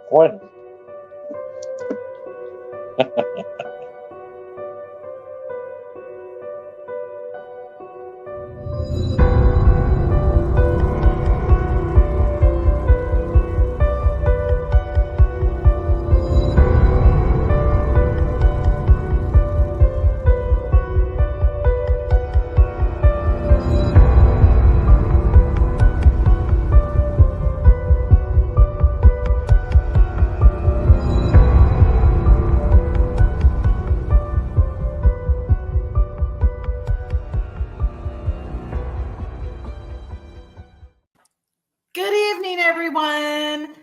One. Good evening, everyone.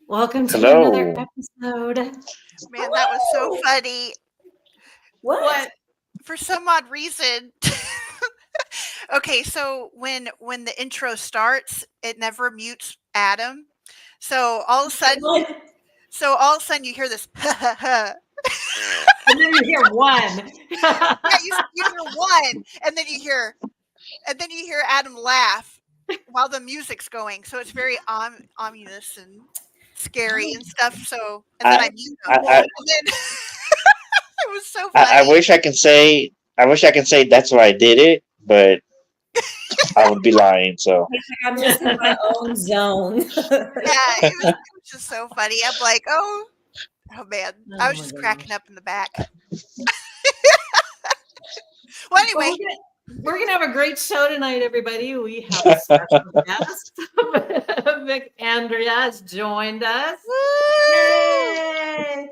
Welcome to Hello. another episode. Man, that was so funny. What? For some odd reason. Okay, so when the intro starts, it never mutes Adam. So all of a sudden you hear this And then you hear one. yeah, you hear one, and then you hear Adam laugh while the music's going. So it's very ominous and scary and stuff. So and then I mute him. And then it was so funny. I wish I can say that's why I did it, but I would be lying. So I'm just in my own zone. Yeah, it was just so funny. I'm like, oh man, I was just cracking up in the back. Well, anyway, we're gonna have a great show tonight, everybody. We have a special guest. Vic Andrea has joined us. Yay!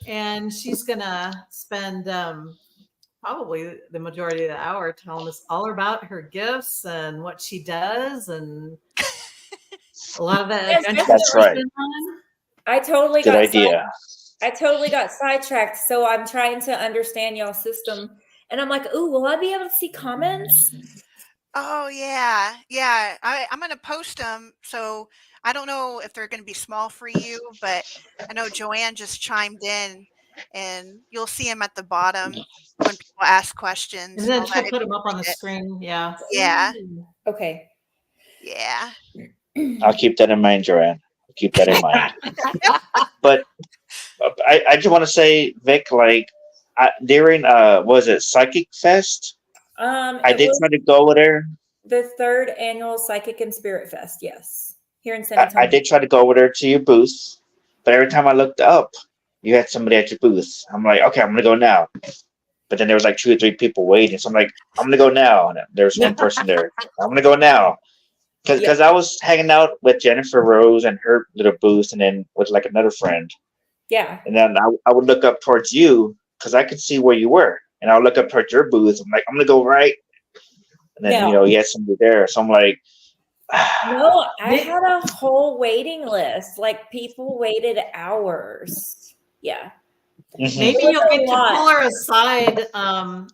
And she's gonna spend probably the majority of the hour telling us all about her gifts and what she does and a lot of that. That's right. I totally Good idea. I totally got sidetracked. So I'm trying to understand y'all's system. And I'm like, ooh, will I be able to see comments? Oh yeah. I'm gonna post them. So I don't know if they're gonna be small for you, but I know Joanne just chimed in, and you'll see them at the bottom when people ask questions. And then she'll put them up on the screen. Yeah. Yeah. Okay. Yeah. I'll keep that in mind, Joanne. I'll keep that in mind. But I just want to say, Vic, like during was it Psychic Fest? I did try to go over there. The 3rd annual Psychic and Spirit Fest, yes. Here in San Antonio. I did try to go over there to your booth, but every time I looked up, you had somebody at your booth. I'm like, okay, I'm gonna go now. But then there was like 2 or 3 people waiting, so I'm like, I'm gonna go now. And there's one person there. I'm gonna go now. Because I was hanging out with Jennifer Rose and her little booth, and then with like another friend. Yeah. And then I would look up towards you because I could see where you were. And I would look up towards your booth. I'm like, I'm going to go right. And then, you had somebody there. So I'm like. No, I had a whole waiting list. Like people waited hours. Yeah. Mm-hmm. Maybe you'll get to pull her aside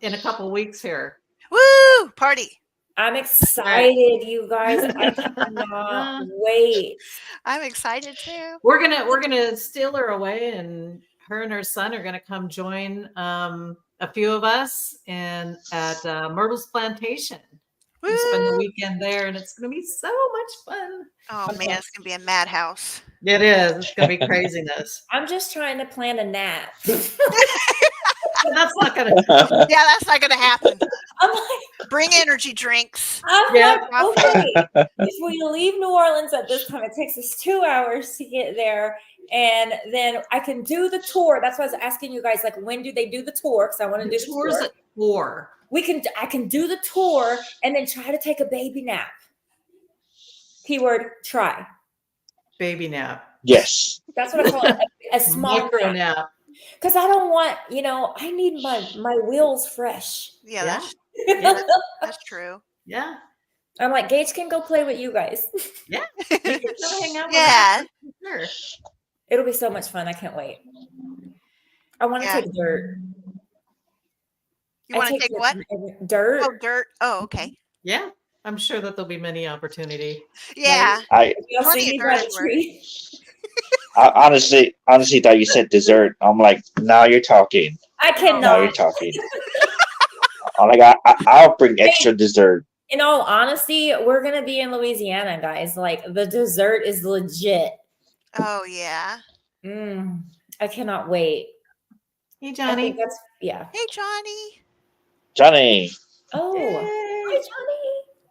in a couple weeks here. Woo! Party. I'm excited, you guys. I cannot wait. I'm excited too. We're gonna steal her away, and her and her son are gonna come join a few of us at Myrtle's Plantation. We spend the weekend there, and it's gonna be so much fun. Oh man, it's gonna be a madhouse. It is. It's gonna be craziness. I'm just trying to plan a nap. That's not gonna. Yeah, that's not gonna happen. I'm like, bring energy drinks. I'm like, okay, if we leave New Orleans at this time, it takes us 2 hours to get there, and then I can do the tour. That's why I was asking you guys, like, when do they do the tour? Because I want to do the tours at 4. I can do the tour and then try to take a baby nap. Keyword: try. Baby nap. Yes. That's what I call it. A small micro nap. Because I don't want, I need my wheels fresh. Yeah. That's true. Yeah. I'm like, Gage can go play with you guys. Yeah. You can go hang out with us. Sure. It'll be so much fun. I can't wait. I want to take dirt. You want to take what? Dirt. Oh, dirt. Oh, okay. Yeah. I'm sure that there'll be many opportunity. Yeah. I honestly thought you said dessert. I'm like, now you're talking. I cannot. Now you're talking. I'm like, I'll bring extra dessert. In all honesty, we're gonna be in Louisiana, guys. Like the dessert is legit. Oh yeah. I cannot wait. Hey, I Johnny. think that's Hey Johnny. Johnny. Oh, Yay.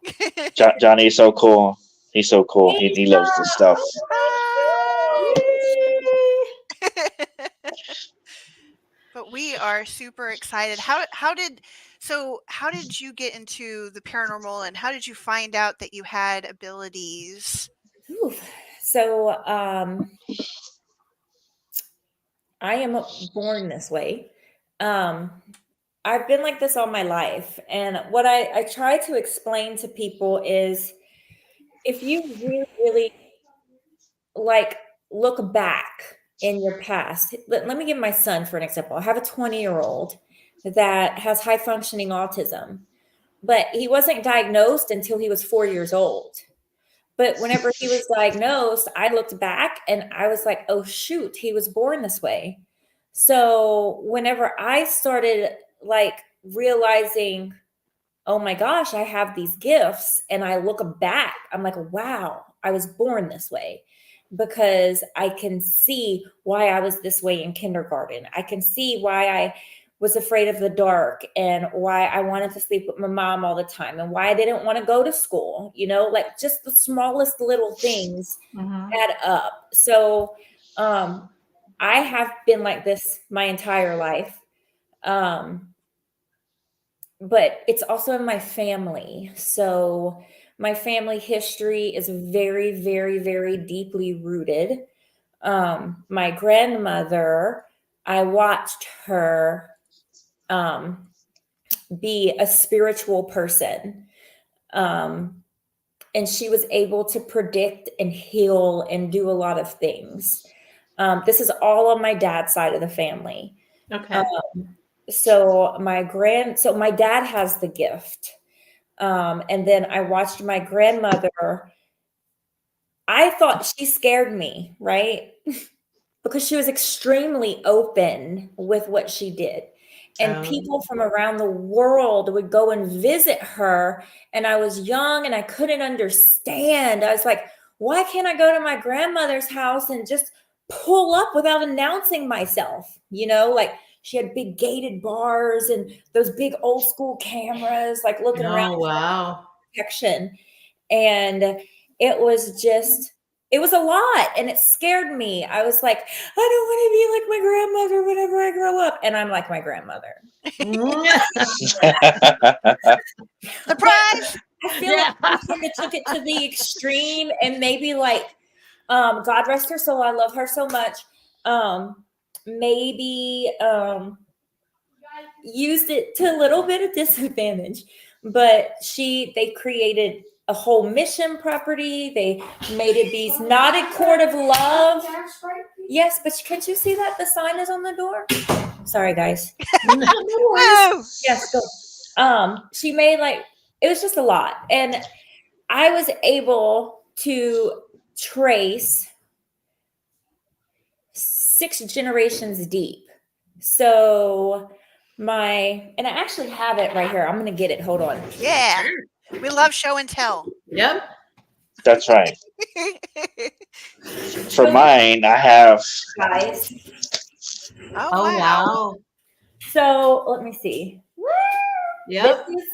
hi, Johnny. Johnny is so cool. He's so cool. Hey, He loves this stuff. But we are super excited. How did you get into the paranormal, and how did you find out that you had abilities? Ooh. So, I am born this way. I've been like this all my life. And what I try to explain to people is if you really, really like look back in your past, let me give my son for an example. I have a 20-year-old that has high functioning autism, but he wasn't diagnosed until he was 4 years old. But whenever he was diagnosed, I looked back and I was like, oh, shoot, he was born this way. So whenever I started like realizing, oh my gosh, I have these gifts, and I look back, I'm like, wow, I was born this way, because I can see why I was this way in kindergarten. I can see why I was afraid of the dark, and why I wanted to sleep with my mom all the time, and why I didn't want to go to school, like just the smallest little things add up. So I have been like this my entire life. But it's also in my family. So my family history is very, very, very deeply rooted. My grandmother, I watched her be a spiritual person. And she was able to predict and heal and do a lot of things. This is all on my dad's side of the family. Okay. So my dad has the gift. And then I watched my grandmother. I thought she scared me, right? Because she was extremely open with what she did. And people from around the world would go and visit her. And I was young and I couldn't understand. I was like, why can't I go to my grandmother's house and just pull up without announcing myself? Like she had big gated bars and those big old school cameras, like looking around for protection. And it was a lot, and it scared me. I was like, I don't want to be like my grandmother whenever I grow up. And I'm like my grandmother. Surprise! I feel like I kind of took it to the extreme, and maybe like, God rest her soul, I love her so much. Maybe used it to a little bit of disadvantage, but they created a whole mission property. They made it these knotted cord of love. Yes, but can't you see that the sign is on the door? Sorry, guys. Yes, go. She made it was just a lot, and I was able to trace 6 generations deep. So and I actually have it right here. I'm going to get it. Hold on. Yeah. We love show and tell. Yep. That's right. For mine, I have. Guys. Oh, wow. So let me see. Yep. This is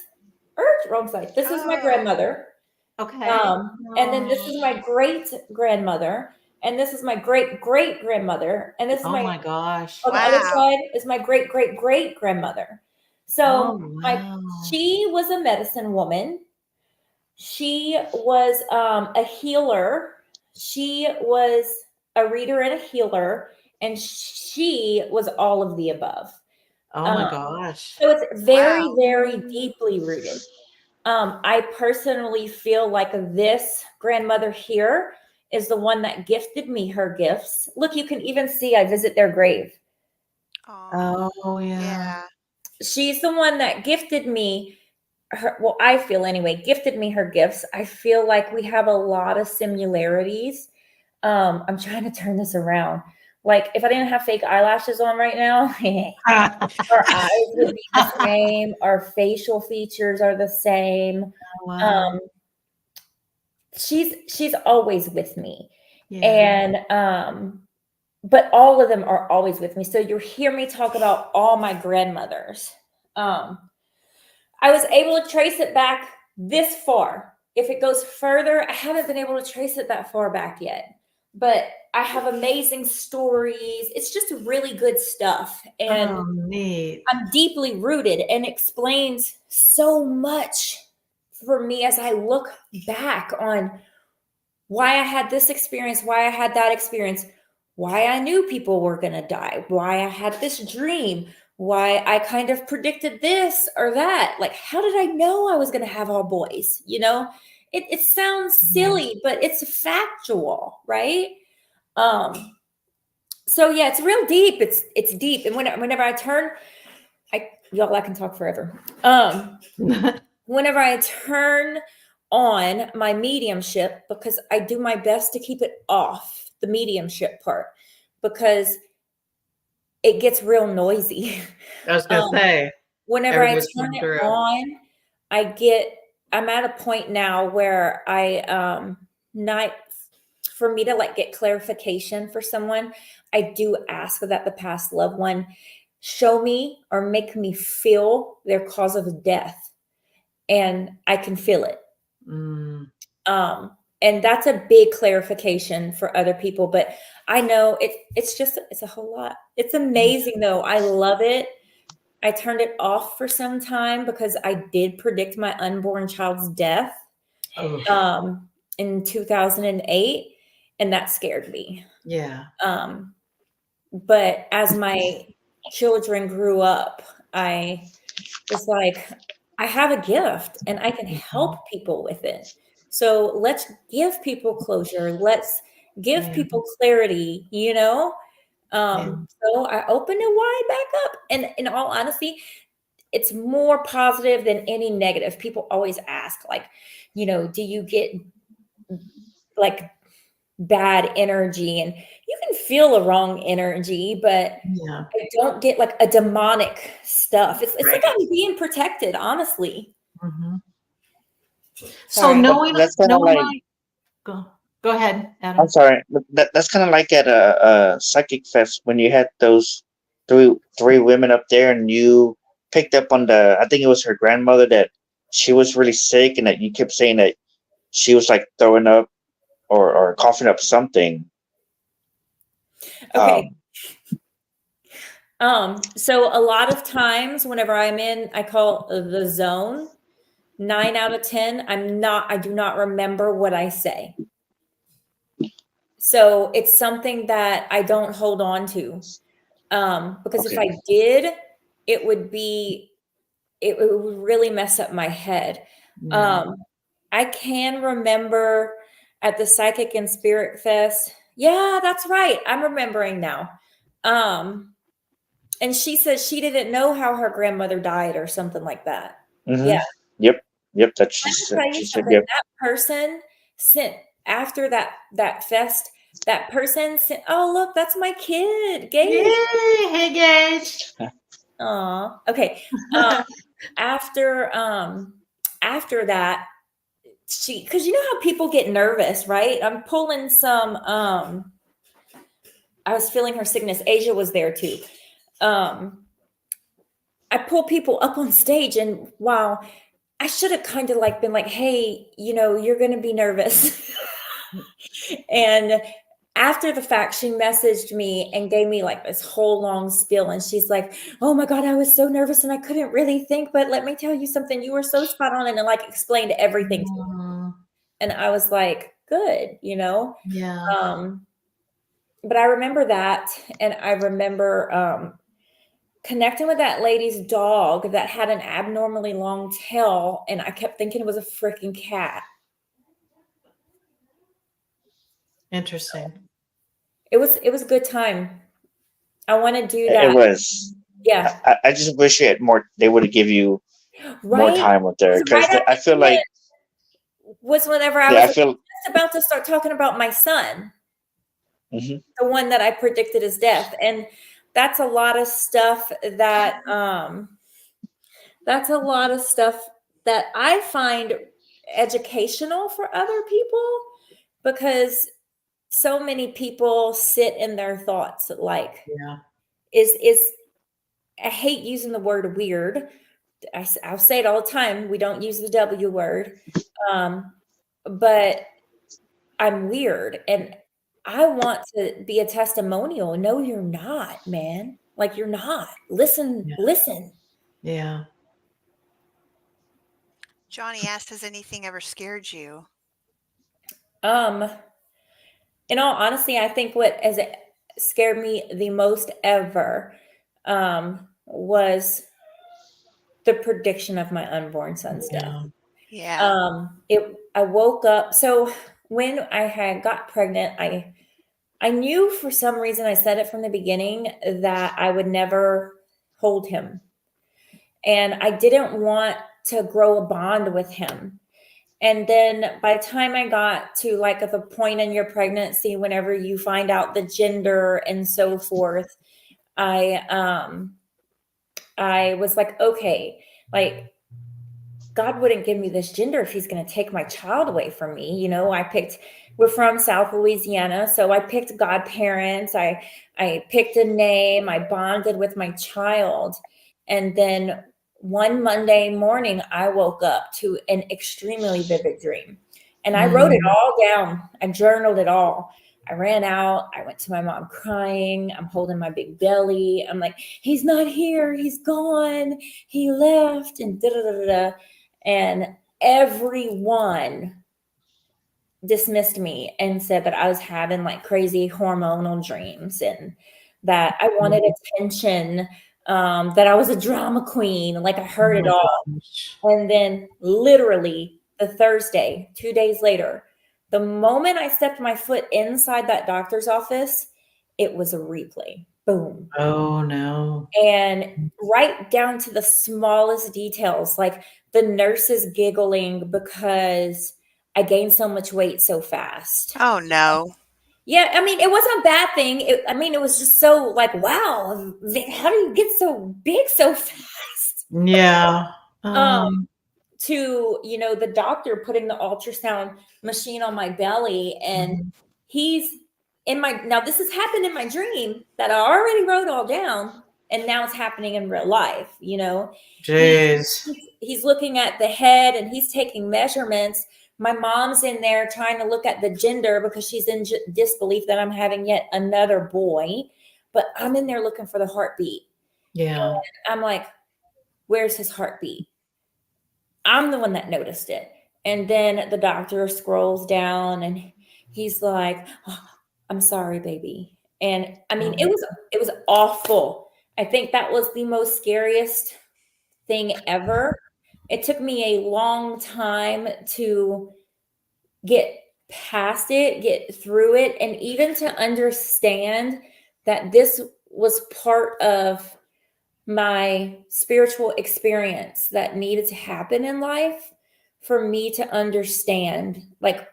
wrong side. This is my grandmother. Okay. And then this is my great grandmother. And this is my great great grandmother. And this is my gosh. On the other side is my great great great grandmother. So she was a medicine woman. She was a healer. She was a reader and a healer. And she was all of the above. Oh my gosh. So it's very, very deeply rooted. I personally feel like this grandmother here is the one that gifted me her gifts. Look, you can even see I visit their grave. Oh, yeah. She's the one that gifted me her. Well, I feel anyway, gifted me her gifts. I feel like we have a lot of similarities. I'm trying to turn this around. Like if I didn't have fake eyelashes on right now, our eyes would be the same. Our facial features are the same. She's always with me. Yeah. And but all of them are always with me. So you hear me talk about all my grandmothers. I was able to trace it back this far. If it goes further, I haven't been able to trace it that far back yet. But I have amazing stories. It's just really good stuff. And Oh, neat. I'm deeply rooted, and explains so much for me as I look back on why I had this experience, why I had that experience, why I knew people were going to die, why I had this dream, why I kind of predicted this or that. Like, how did I know I was going to have all boys? You know, it sounds silly, but it's factual, right? So yeah, it's real deep. It's deep. And whenever I turn, I can talk forever. Whenever I turn on my mediumship, because I do my best to keep it off, the mediumship part, because it gets real noisy. I was going to say, Whenever I everybody's turn going it through. on, I'm at a point now where not for me to like get clarification for someone, I do ask that the past loved one show me or make me feel their cause of death, and I can feel it. And that's a big clarification for other people, but I know it's a whole lot. It's amazing though. I love it. I turned it off for some time because I did predict my unborn child's death in 2008, and that scared me. Yeah. But as my children grew up, I was like, I have a gift and I can help people with it. So let's give people closure. Let's give people clarity, you know? So I opened it wide back up. And in all honesty, it's more positive than any negative. People always ask, like, you know, do you get like bad energy? And you can feel the wrong energy, but I don't get like a demonic stuff. It's like I'm being protected, honestly. So knowing that's kind of like, go ahead, Adam. I'm sorry, but that's kind of like at a psychic fest when you had those three women up there, and you picked up on I think it was her grandmother, that she was really sick, and that you kept saying that she was like throwing up or coughing up something. Okay. So a lot of times whenever I'm in, I call the zone, 9 out of 10, I do not remember what I say. So it's something that I don't hold on to. Because if I did, it would really mess up my head. I can remember at the Psychic and Spirit Fest. Yeah, that's right. I'm remembering now. And she says she didn't know how her grandmother died or something like that. Yeah. Yep. That she said. Yep. That person sent after that fest. That person sent. Oh, look, that's my kid, Gage. Hey, Gage. Aw. Okay. After that, because you know how people get nervous, right? I'm pulling some. I was feeling her sickness. Asia was there too. I pull people up on stage, and wow, I should have kind of like been like, hey, you know, you're going to be nervous. And after the fact, she messaged me and gave me like this whole long spiel. And she's like, oh my God, I was so nervous and I couldn't really think, but let me tell you something. You were so spot on. And it like explained everything to me. And I was like, good, you know? Yeah. But I remember that. And I remember connecting with that lady's dog that had an abnormally long tail, and I kept thinking it was a freaking cat. Interesting. It was a good time. I want to do that. It was. Yeah. I just wish you had more. They would have give you more time with her, because I feel like was whenever I was just about to start talking about my son, the one that I predicted his death, and that's a lot of stuff that I find educational for other people, because so many people sit in their thoughts. Like, Yeah. is I hate using the word weird. I'll say it all the time. We don't use the W word. But I'm weird and I want to be a testimonial. No, you're not, man. Like you're not. Listen, Yeah. listen. Yeah. Johnny asked, has anything ever scared you? In all honesty, I think what has scared me the most ever was the prediction of my unborn son's death. Yeah. I woke up. So when I had got pregnant, I knew for some reason, I said it from the beginning, that I would never hold him. And I didn't want to grow a bond with him. And then by the time I got to like at the point in your pregnancy, whenever you find out the gender and so forth, I was like, okay, like God wouldn't give me this gender if he's going to take my child away from me. You know, we're from South Louisiana. So I picked godparents. I picked a name. I bonded with my child. And then one Monday morning, I woke up to an extremely vivid dream. And I wrote it all down. I journaled it all. I ran out. I went to my mom crying. I'm holding my big belly. I'm like, he's not here. He's gone. He left. And da da da da. And everyone dismissed me and said that I was having like crazy hormonal dreams and that I wanted attention, that I was a drama queen. Like I heard it all. And then literally the Thursday, 2 days later, the moment I stepped my foot inside that doctor's office, it was a replay. Boom. Oh no. And right down to the smallest details, like the nurses giggling because I gained so much weight so fast. Oh no. Yeah, I mean, it wasn't a bad thing. It was just so like, wow, how do you get so big so fast? Yeah. To, you know, the doctor putting the ultrasound machine on my belly and he's now this has happened in my dream that I already wrote all down and now it's happening in real life, you know. Jeez. He's looking at the head and he's taking measurements. My mom's in there trying to look at the gender because she's in disbelief that I'm having yet another boy, but I'm in there looking for the heartbeat. Yeah. And I'm like, where's his heartbeat? I'm the one that noticed it. And then the doctor scrolls down and he's like, oh, I'm sorry, baby. And I mean, it was awful. I think that was the most scariest thing ever. It took me a long time to get past it, get through it, and even to understand that this was part of my spiritual experience that needed to happen in life for me to understand like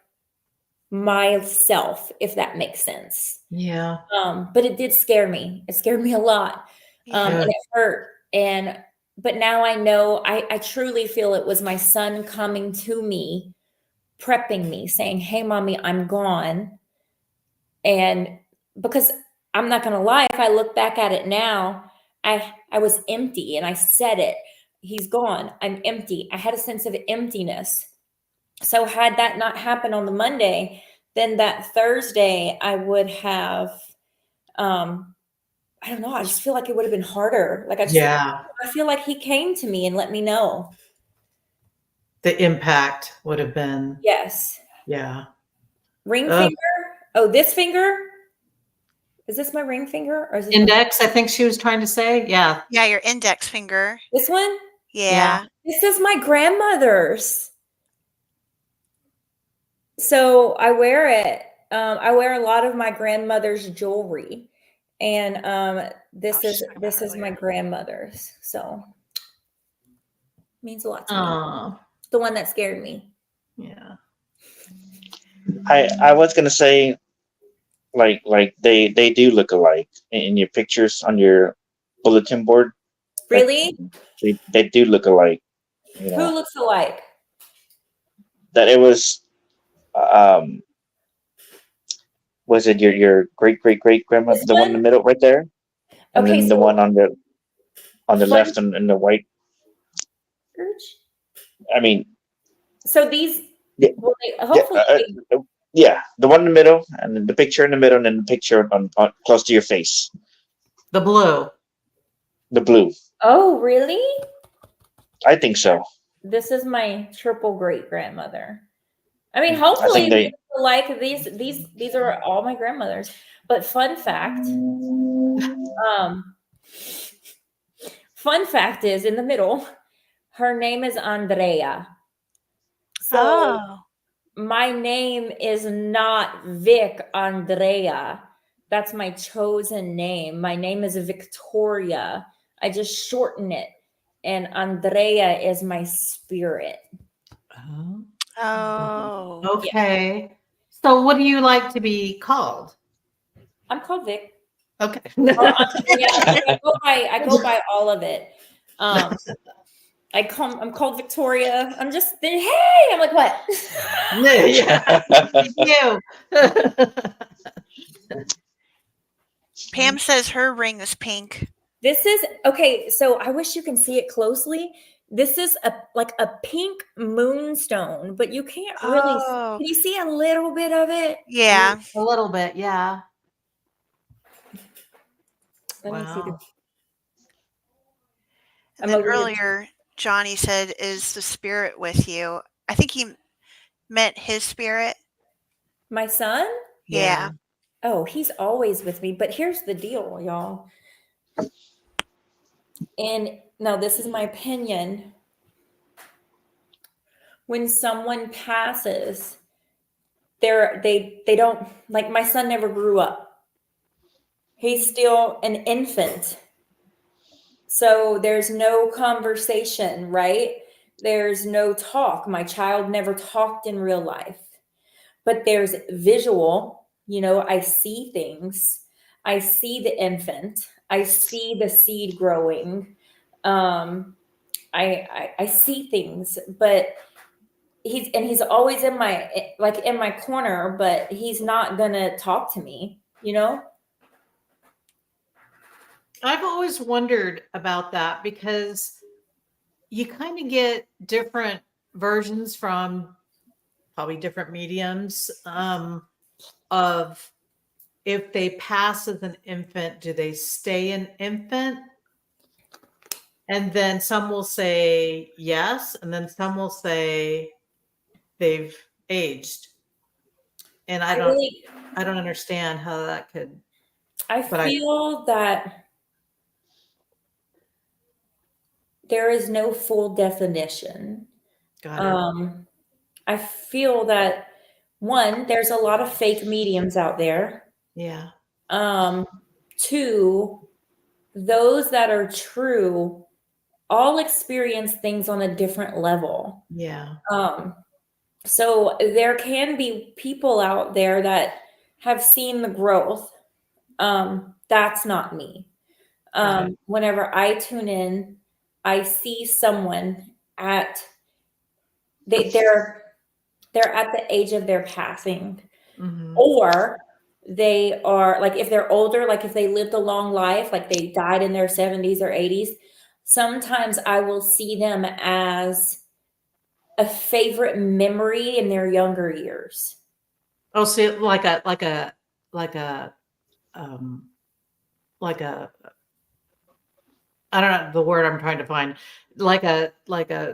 myself, if that makes sense. Yeah. But it did scare me. It scared me a lot. Yeah. And it hurt. But now I know, I truly feel it was my son coming to me, prepping me, saying, hey, mommy, I'm gone. And because I'm not going to lie, if I look back at it now, I was empty and I said it. He's gone. I'm empty. I had a sense of emptiness. So had that not happened on the Monday, then that Thursday I would have, I don't know. I just feel like it would have been harder. Like I feel like he came to me and let me know. The impact would have been. Yes. Yeah. Ring finger. Oh, this finger. Is this my ring finger or is this index? I think she was trying to say. Yeah. Yeah, your index finger. This one? Yeah. This is my grandmother's. So I wear it. I wear a lot of my grandmother's jewelry, and this is my grandmother's. So it means a lot to me. The one that scared me. Yeah. I was gonna say, like they do look alike in your pictures on your bulletin board. Really? They do look alike. You know, Who looks alike? that it was Was it your great grandmother, This the one in the one? middle right there, and Okay, then the so one on the fun left and the white? I mean, so these yeah, well, yeah, hopefully yeah, the one in the middle, and then the picture in the middle, and then the picture on close to your face, The blue. the blue. oh really? I think so. This is my triple great grandmother. I mean, I think hopefully they. like these are all my grandmothers. But um fun fact is in the middle, her name is Andrea. So Oh. my name is not Vic Andrea. That's my chosen name. My name is Victoria. I just shorten it. And Andrea is my spirit. Oh. Oh. Okay. So what do you like to be called? I'm called Vic. Okay. Or Andrea. I go by all of it. I'm called Victoria. I'm just hey, I'm like what? Yeah. You. Pam says her ring is pink. This is okay. So I wish you can see it closely. This is like a pink moonstone, but you can't really. Oh. Can you see a little bit of it? Yeah. A little bit, yeah. Let me see. Wow. And then earlier, Johnny said, "Is the spirit with you?" I think he meant his spirit. My son? Yeah. Oh, he's always with me. But here's the deal, y'all. And now this is my opinion. When someone passes, they don't like my son never grew up. He's still an infant. So there's no conversation, right? There's no talk. My child never talked in real life. But there's visual, I see things. I see the infant. I see the seed growing. I see things, but he's always in my corner, but he's not gonna talk to me, I've always wondered about that because you kind of get different versions from probably different mediums of if they pass as an infant, do they stay an infant? And then some will say yes, and then some will say they've aged. And I don't understand how that could. I feel that there is no full definition. Got it. I feel that one, there's a lot of fake mediums out there. Yeah. Two, those that are true all experience things on a different level. Yeah. So there can be people out there that have seen the growth. That's not me. Whenever I tune in, I see someone they're at the age of their passing, or they are like, if they're older, like if they lived a long life, like they died in their 70s or 80s, sometimes I will see them as a favorite memory in their younger years. Oh, see, like a I don't know the word I'm trying to find, like a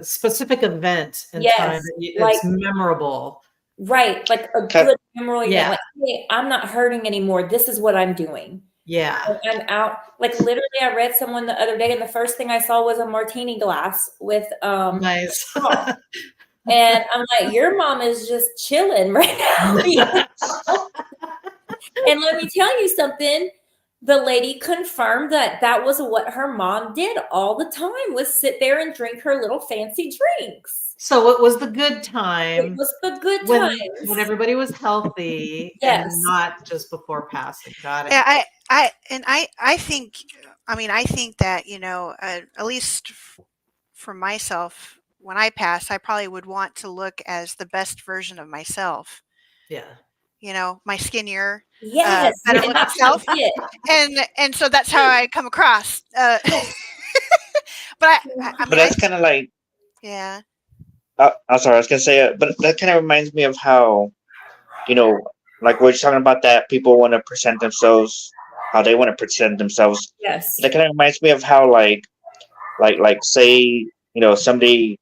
specific event in time that's memorable. Right, like a good memory. Yeah. Like, hey, I'm not hurting anymore. This is what I'm doing. Yeah. I'm out. Like literally, I read someone the other day, and the first thing I saw was a martini glass with nice. And I'm like, your mom is just chilling right now. And let me tell you something. The lady confirmed that was what her mom did all the time, was sit there and drink her little fancy drinks. So it was the good time. It was the good times. When everybody was healthy. Yes. And not just before passing. Got it. Yeah, I think, I think that, at least for myself, when I pass, I probably would want to look as the best version of myself. Yeah. my skinnier, Yes, better and looking that's self. And so that's how I come across. But I But mean, that's kind of like, yeah. I'm sorry, I was gonna say it, but that kind of reminds me of how, you know, like we're talking about that people want to present themselves, how they want to present themselves. yes, That kind of reminds me of how say, somebody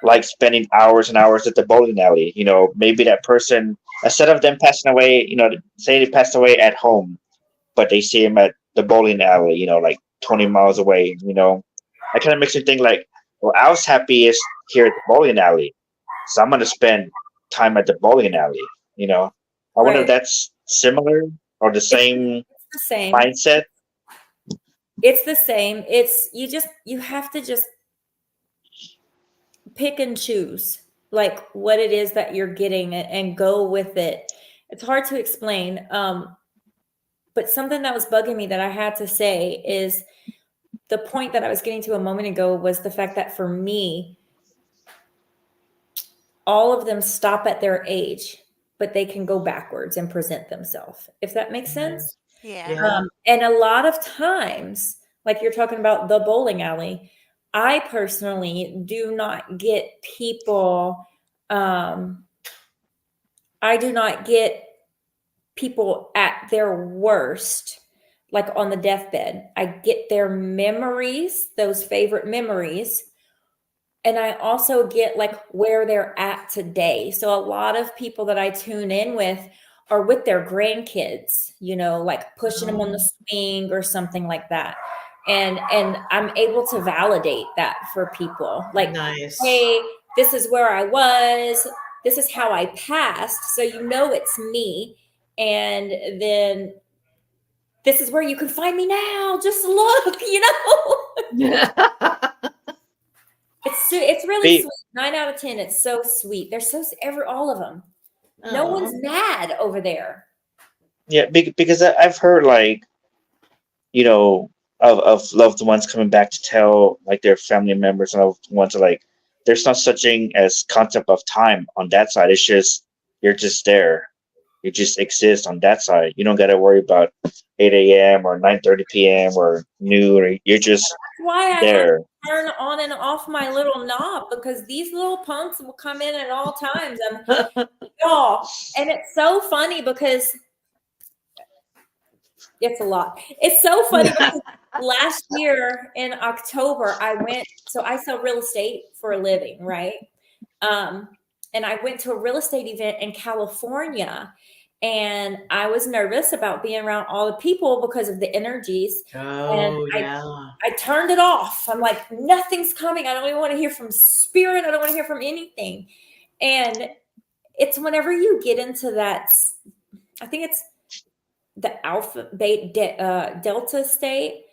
likes spending hours and hours at the bowling alley. Maybe that person, instead of them passing away, say they passed away at home, but they see him at the bowling alley, like 20 miles away. That kind of makes me think like, well, I was happiest here at the bowling alley, so I'm gonna spend time at the bowling alley. I wonder if right. that's similar or the same It's the same. mindset. It's the same. It's you have to just pick and choose like what it is that you're getting and go with it. It's hard to explain. But something that was bugging me that I had to say is the point that I was getting to a moment ago was the fact that for me, all of them stop at their age, but they can go backwards and present themselves, if that makes sense. Yeah. And a lot of times, like you're talking about the bowling alley, I personally do not get people, I do not get people at their worst, like on the deathbed. I get their memories, those favorite memories. And I also get like where they're at today. So a lot of people that I tune in with are with their grandkids, like pushing them on the swing or something like that. And I'm able to validate that for people. Like, Nice. hey, this is where I was. This is how I passed. So it's me. And then this is where you can find me now. Just look, It's really sweet. 9 out of 10. It's so sweet. They're all of them. No one's mad over there. Yeah, because I've heard of loved ones coming back to tell like their family members and loved ones like there's not such thing as concept of time on that side. It's just you're just there. You just exist on that side. You don't got to worry about 8 a.m. or 9:30 p.m. or noon. Or you're just That's why I there. have to turn on and off my little knob because these little punks will come in at all times. And it's so funny because it's a lot. It's so funny because last year in October, I sell real estate for a living, right? And I went to a real estate event in California, and I was nervous about being around all the people because of the energies. I turned it off. I'm like, nothing's coming. I don't even want to hear from spirit. I don't want to hear from anything. And it's whenever you get into that, I think it's the alpha, beta, delta state,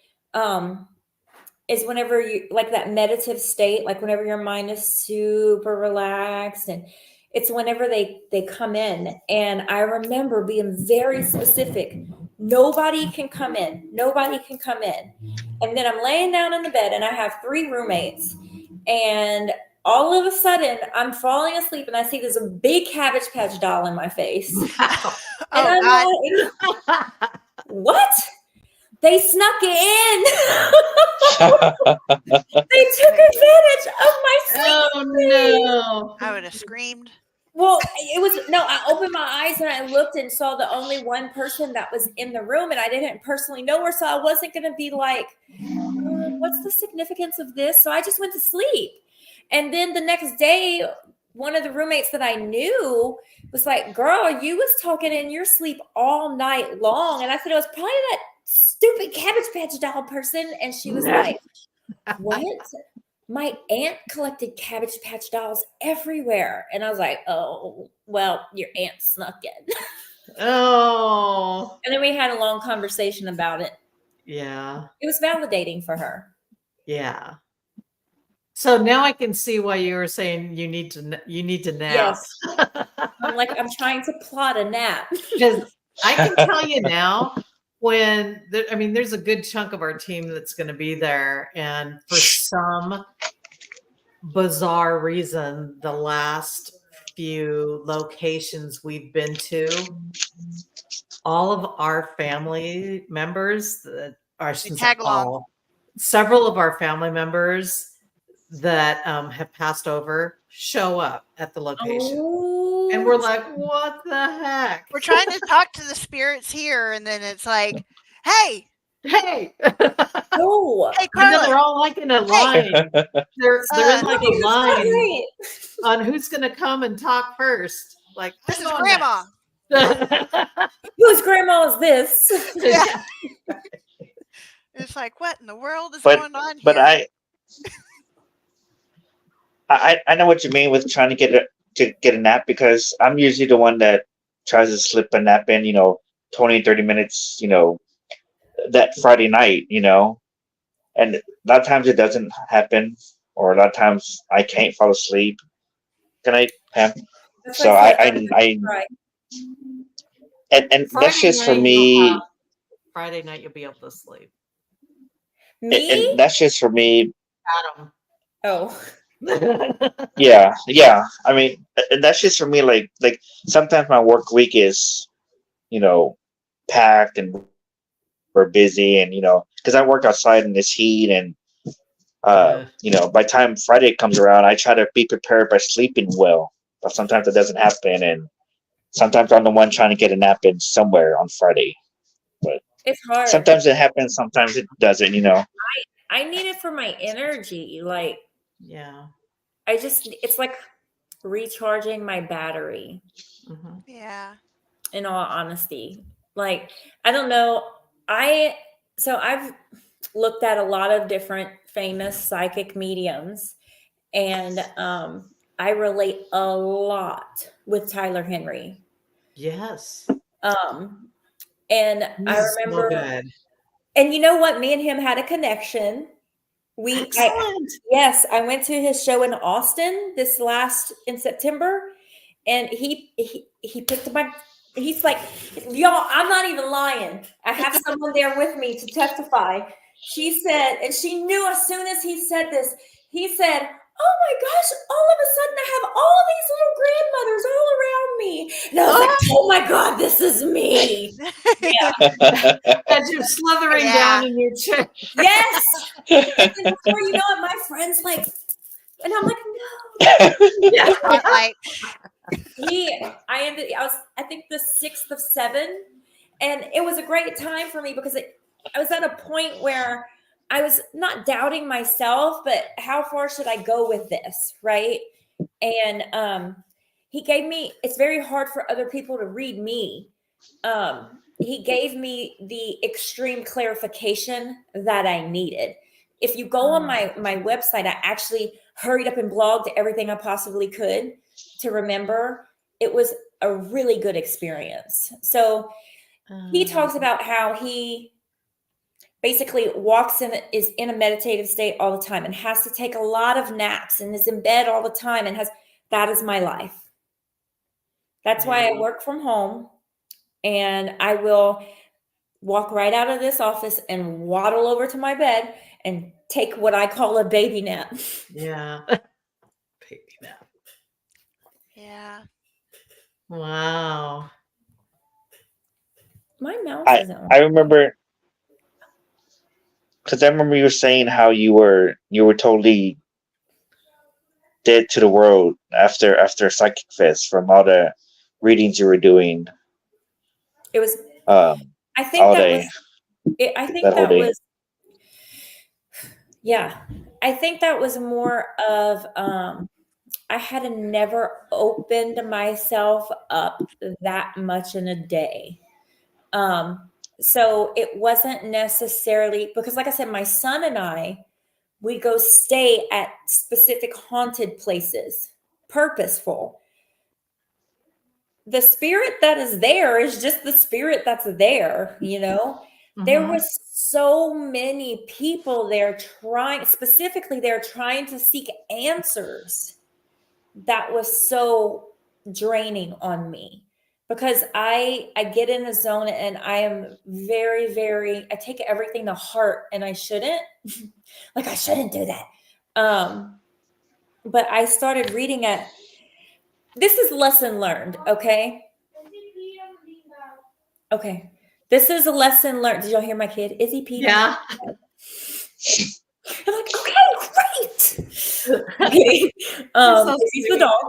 is whenever you like that meditative state, like whenever your mind is super relaxed, and it's whenever they come in. And I remember being very specific. Nobody can come in. Nobody can come in. And then I'm laying down in the bed and I have 3 roommates, and all of a sudden I'm falling asleep and I see this big Cabbage Patch doll in my face. And I'm like, what? They snuck in. They took advantage of my sleep. Oh no. I would have screamed. Well, I opened my eyes and I looked and saw the only one person that was in the room, and I didn't personally know her, so I wasn't going to be like, what's the significance of this? So I just went to sleep. And then the next day, one of the roommates that I knew was like, girl, you was talking in your sleep all night long. And I said, it was probably that stupid Cabbage Patch doll person. And she was like, what? My aunt collected Cabbage Patch dolls everywhere. And I was like, oh, well, your aunt snuck in. Oh. And then we had a long conversation about it. Yeah. It was validating for her. Yeah. So now I can see why you were saying you need to nap. Yes. I'm trying to plot a nap. Because I can tell you now, there's a good chunk of our team that's going to be there, and for some bizarre reason, the last few locations we've been to, all of our family members, or I shouldn't say tag along. all, several of our family members that have passed over show up at the location. Oh, And we're like, what the heck? We're trying to talk to the spirits here, and then it's like, hey, Hey! no. hey, And then Carla, they're all like in a line. They're in like a It's not line great. on who's going to come and talk first. Like, this I'm is going Grandma. next. Whose grandma is this? Yeah. It's like, what in the world is But- going on But here? I know what you mean with trying to get a nap, because I'm usually the one that tries to slip a nap in, 20, 30 minutes, that Friday night, and a lot of times it doesn't happen, or a lot of times I can't fall asleep. Good night, Pam. That's So why I right. and that's just for night me. Friday night, you'll be able to sleep. Me? And that's just for me. Adam. Oh. Yeah. I mean, and that's just for me. Like sometimes my work week is, packed and we're busy, and because I work outside in this heat, and by the time Friday comes around, I try to be prepared by sleeping well. But sometimes it doesn't happen, and sometimes I'm the one trying to get a nap in somewhere on Friday. But It's hard. sometimes it happens, sometimes it doesn't. I need it for my energy. Like, Yeah. it's like recharging my battery, Mhm. Yeah. in all honesty. Like, I don't know. I've looked at a lot of different famous psychic mediums, and I relate a lot with Tyler Henry. Yes. And I He's so remember, good. and you know what? Me and him had a connection. Excellent. Yes, I went to his show in Austin in September, and he picked my. He's like, y'all, I'm not even lying. I have someone there with me to testify. She said, and she knew as soon as he said this, he said, oh my gosh, all of a sudden I have all these little grandmothers all around me. And I was like, oh my God, this is me. As you're slithering Yeah. down in your chair. Yes. And then before you know it, my friend's like, and I'm like, no. Yeah. Spotlight. I was, I think, the 6th of 7, and it was a great time for me because I was at a point where I was not doubting myself, but how far should I go with this, right? And he gave me. It's very hard for other people to read me. He gave me the extreme clarification that I needed. If you go on my website, I actually hurried up and blogged everything I possibly could to remember. It was a really good experience. So he talks about how he basically is in a meditative state all the time and has to take a lot of naps and is in bed all the time and that is my life. That's why I work from home, and I will walk right out of this office and waddle over to my bed and take what I call a baby nap. Yeah. Baby nap. Yeah. Wow. My mouse isn't on. I remember, because I remember you were saying how you were totally dead to the world after Psychic Fest from all the readings you were doing. It was. I think all that day. was. I think That whole that day. was. Yeah, I think that was more of. I had never opened myself up that much in a day. So it wasn't necessarily because, like I said, my son and I, we go stay at specific haunted places, purposeful. The spirit that is there is just the spirit that's there, There was so many people there they're trying to seek answers. That was so draining on me because I get in a zone and I am very, very, I take everything to heart, and I shouldn't. Like, I shouldn't do that. But I started reading at this is lesson learned, okay? Okay. This is a lesson learned. Did y'all hear my kid? Izzy peed. Yeah. I'm like, okay, great. Okay. so He's the dog.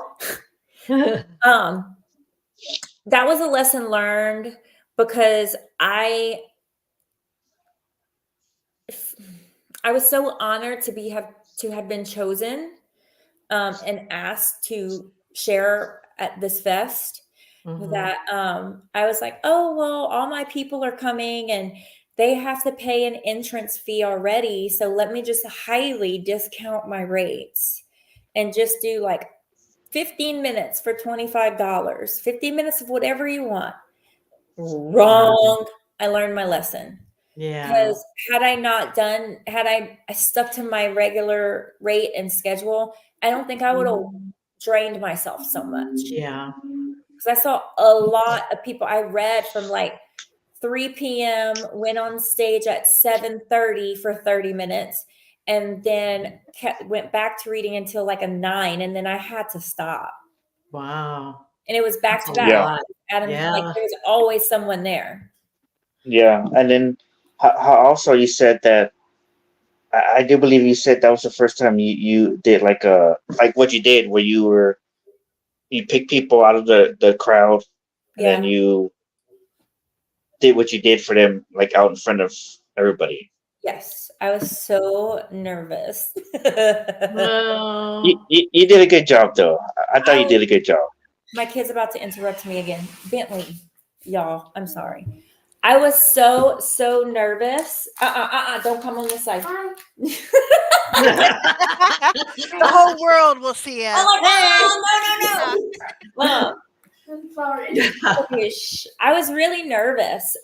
That was a lesson learned because I was so honored to have been chosen and asked to share at this fest that I was like, oh, well, all my people are coming and they have to pay an entrance fee already. So let me just highly discount my rates and just do like 15 minutes for $25, 15 minutes of whatever you want. Wrong. I learned my lesson. Yeah. Because had I stuck to my regular rate and schedule, I don't think I would have drained myself so much. Yeah. Because I saw a lot of people. I read from like 3 p.m., went on stage at 7:30 for 30 minutes, and then went back to reading until like a 9, and then I had to stop. Wow. And it was back to back. Yeah. Adam, Yeah. like there's always someone there. Yeah, and then how also you said that I do believe you said that was the first time you did like what you did where you pick people out of the crowd and then you did what you did for them like out in front of everybody. Yes, I was so nervous. Well, You did a good job though. I thought you did a good job. My kid's about to interrupt me again. Bentley, y'all, I'm sorry. I was so nervous. Don't come on this side. The whole world will see it. No. I'm sorry. Okay, I was really nervous.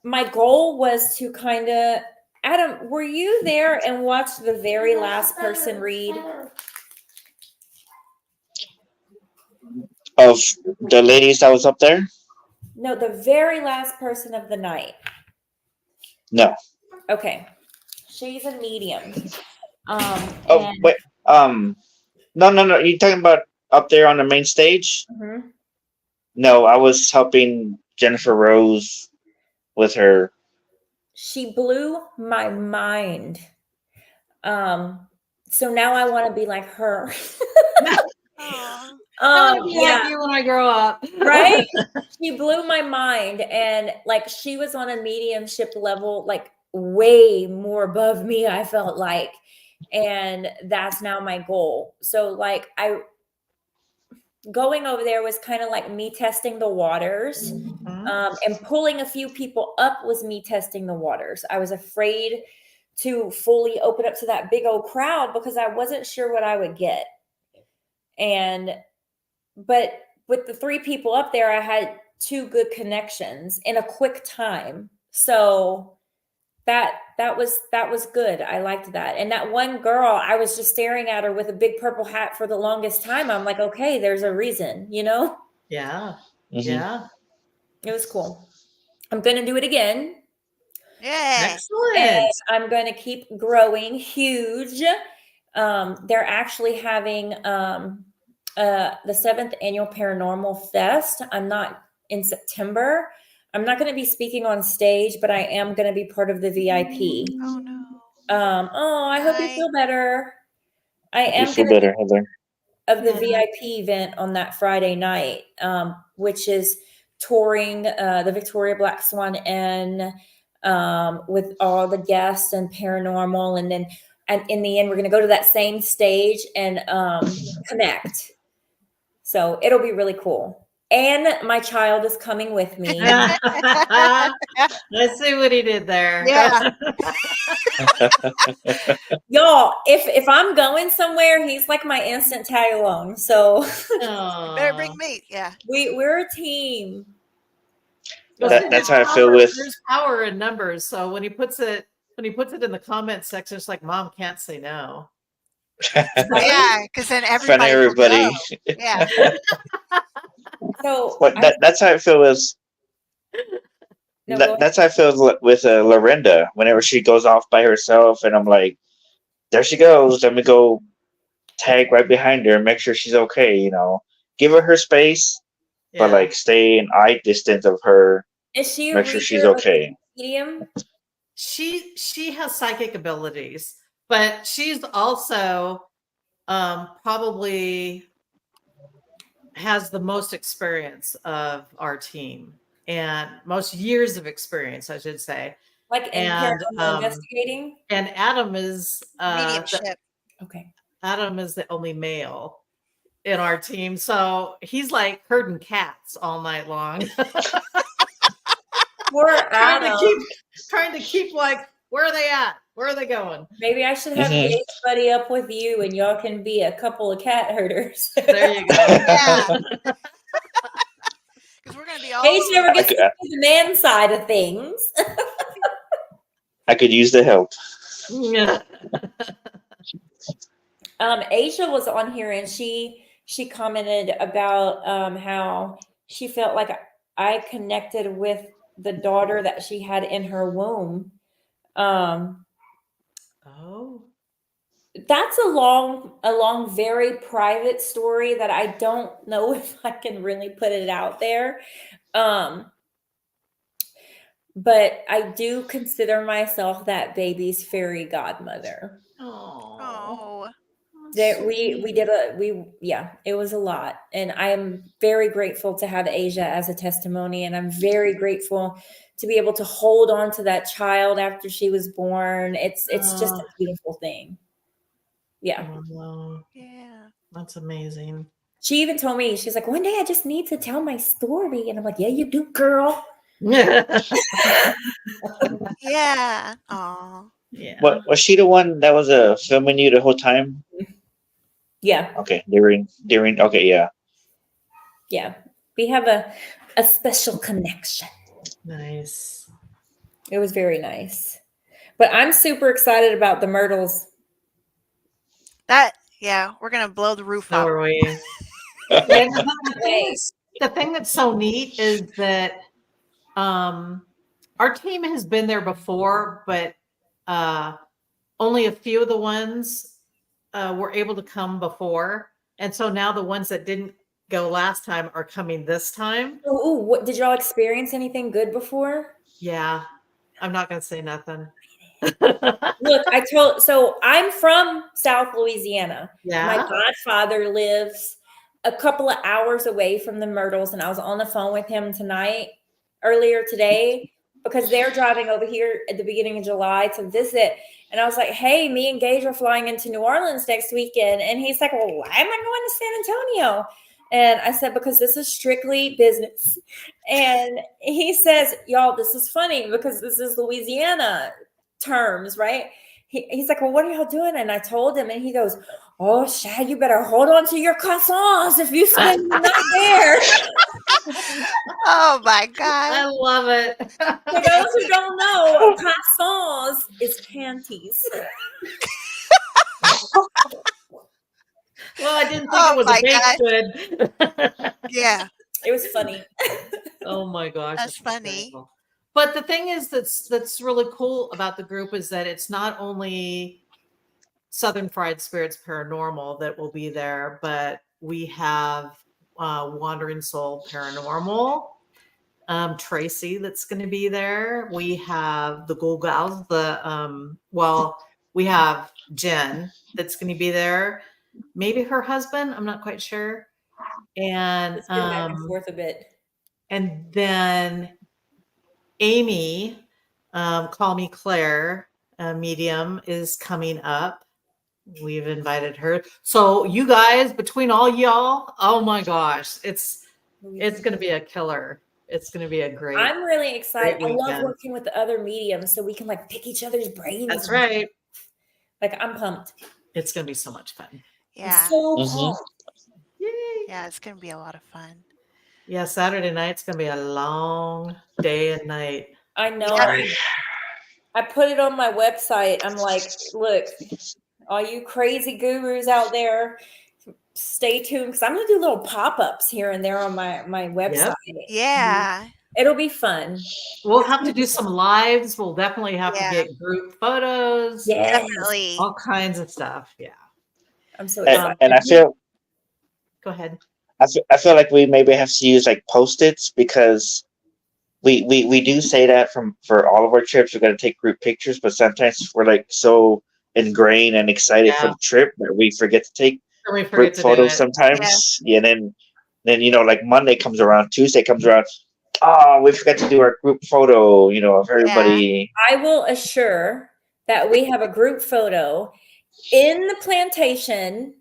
My goal was to kind of, Adam, were you there and watched the very last person read? Of the ladies that was up there? No, the very last person of the night. No. Okay. She's a medium. Wait. No. You talking about up there on the main stage? Mm-hmm. No, I was helping Jennifer Rose with her. She blew my mind. So now I want to be like her. I want to be like you when I grow up. Right? She blew my mind, and like she was on a mediumship level, like way more above me, I felt like. And that's now my goal. So like going over there was kind of like me testing the waters. And pulling a few people up was me testing the waters. I was afraid to fully open up to that big old crowd because I wasn't sure what I would get. But with the 3 people up there, I had 2 good connections in a quick time. So that was good. I liked that. And that one girl, I was just staring at her with a big purple hat for the longest time. I'm like, okay, there's a reason, you know? Yeah. Mm-hmm. Yeah. It was cool. I'm going to do it again. Yeah. Excellent. And I'm going to keep growing huge. They're actually having the 7th annual Paranormal Fest. I'm not in September. I'm not going to be speaking on stage, but I am going to be part of the VIP. Oh no. I hope you feel better. I am You feel going to better, Heather. of the VIP event on that Friday night, which is touring the Victoria Black Swan Inn with all the guests and paranormal, and in the end we're going to go to that same stage and connect. So it'll be really cool. And my child is coming with me. Let's see what he did there. Yeah. Y'all, if I'm going somewhere, he's like my instant tag along. So Better bring meat. Yeah. we're a team. That's how I feel with. There's power in numbers. So when he puts it in the comment section, it's like mom can't say no. Yeah, because then Friend everybody. everybody. Yeah. So That's how I feel with. That's how I feel with Lorinda. Whenever she goes off by herself, and I'm like, there she goes. Let me go tag right behind her and make sure she's okay. Give her space, but Yeah. like stay in eye distance of her. Is she a Make sure she's reader or okay. medium? She has psychic abilities, but she's also probably has the most experience of our team and most years of experience, I should say. Like in And paranormal investigating? and Adam is Mediumship. Okay. Adam is the only male in our team, so he's like herding cats all night long. Poor trying Adam. to keep like, where are they at? Where are they going? Maybe I should have Gabe buddy up with you and y'all can be a couple of cat herders. There you go. Yeah. Because we're going to be all Paige never over. gets to see the man side of things. I could use the help. Yeah. Asia was on here and she commented about how she felt like I connected with the daughter that she had in her womb. Oh. That's a long, very private story that I don't know if I can really put it out there. But I do consider myself that baby's fairy godmother. Oh. That it was a lot. And I am very grateful to have Asia as a testimony. And I'm very grateful to be able to hold on to that child after she was born. It's just a beautiful thing. Yeah. Oh, Yeah. that's amazing. She even told me, she's like, one day I just need to tell my story. And I'm like, yeah, you do, girl. Yeah. Yeah. Aw. Yeah. What was she the one that was filming you the whole time? Yeah. Okay, during. Okay, yeah. Yeah. We have a special connection. Nice. It was very nice. But I'm super excited about the Myrtles. We're going to blow the roof So up. are we. And the thing that's so neat is that our team has been there before, but only a few of the ones were able to come before. And so now the ones that didn't go last time are coming this time. Oh, what did y'all experience anything good before? Yeah. I'm not going to say nothing. Look, so I'm from South Louisiana. Yeah. My godfather lives a couple of hours away from the Myrtles, and I was on the phone with him earlier today, because they're driving over here at the beginning of July to visit. And I was like, hey, me and Gage are flying into New Orleans next weekend. And he's like, well, why am I going to San Antonio? And I said, because this is strictly business. And he says, y'all, this is funny because this is Louisiana terms, right? He's like, well, what are y'all doing? And I told him, and he goes, oh, Shad, you better hold on to your croissants if you spend the night there. Oh, my God. I love it. For those who don't know, croissants is panties. Well, I didn't think it was a baked good. Yeah. It was funny. Oh my gosh. That's funny. Cool. But the thing is that's really cool about the group is that it's not only Southern Fried Spirits Paranormal that will be there, but we have Wandering Soul Paranormal, Tracy that's going to be there. We have the Ghoul Gals, we have Jen that's going to be there. Maybe her husband, I'm not quite sure. And It's been back and forth a bit. And then Amy, Call Me Claire, medium, is coming up. We've invited her. So you guys, between all y'all, oh my gosh, it's going to be a killer. It's going to be a great. I'm really excited. I love weekend. working with the other mediums so we can like pick each other's brains. That's right. Like I'm pumped. It's going to be so much fun. Yeah. I'm so pumped. Yay. Yeah, it's going to be a lot of fun. Yeah, Saturday night's going to be a long day and night. I know. Yeah. I put it on my website. I'm like, look, all you crazy gurus out there, stay tuned because I'm going to do little pop-ups here and there on my website. Yep. Yeah. It'll be fun. We'll have to do some lives. We'll definitely have Yeah. to get group photos. Yeah, Definitely. All kinds of stuff. Yeah. I'm so excited. And I feel Go ahead. I feel like we maybe have to use like Post-its because we do say that for all of our trips, we're going to take group pictures, but sometimes we're like so ingrained and excited for Yeah. the trip that we forget to take Or we forget group to do photos it. sometimes. Yeah, and then like Monday comes around, Tuesday comes around. Oh, we forgot to do our group photo, of everybody. I will assure that we have a group photo in the plantation,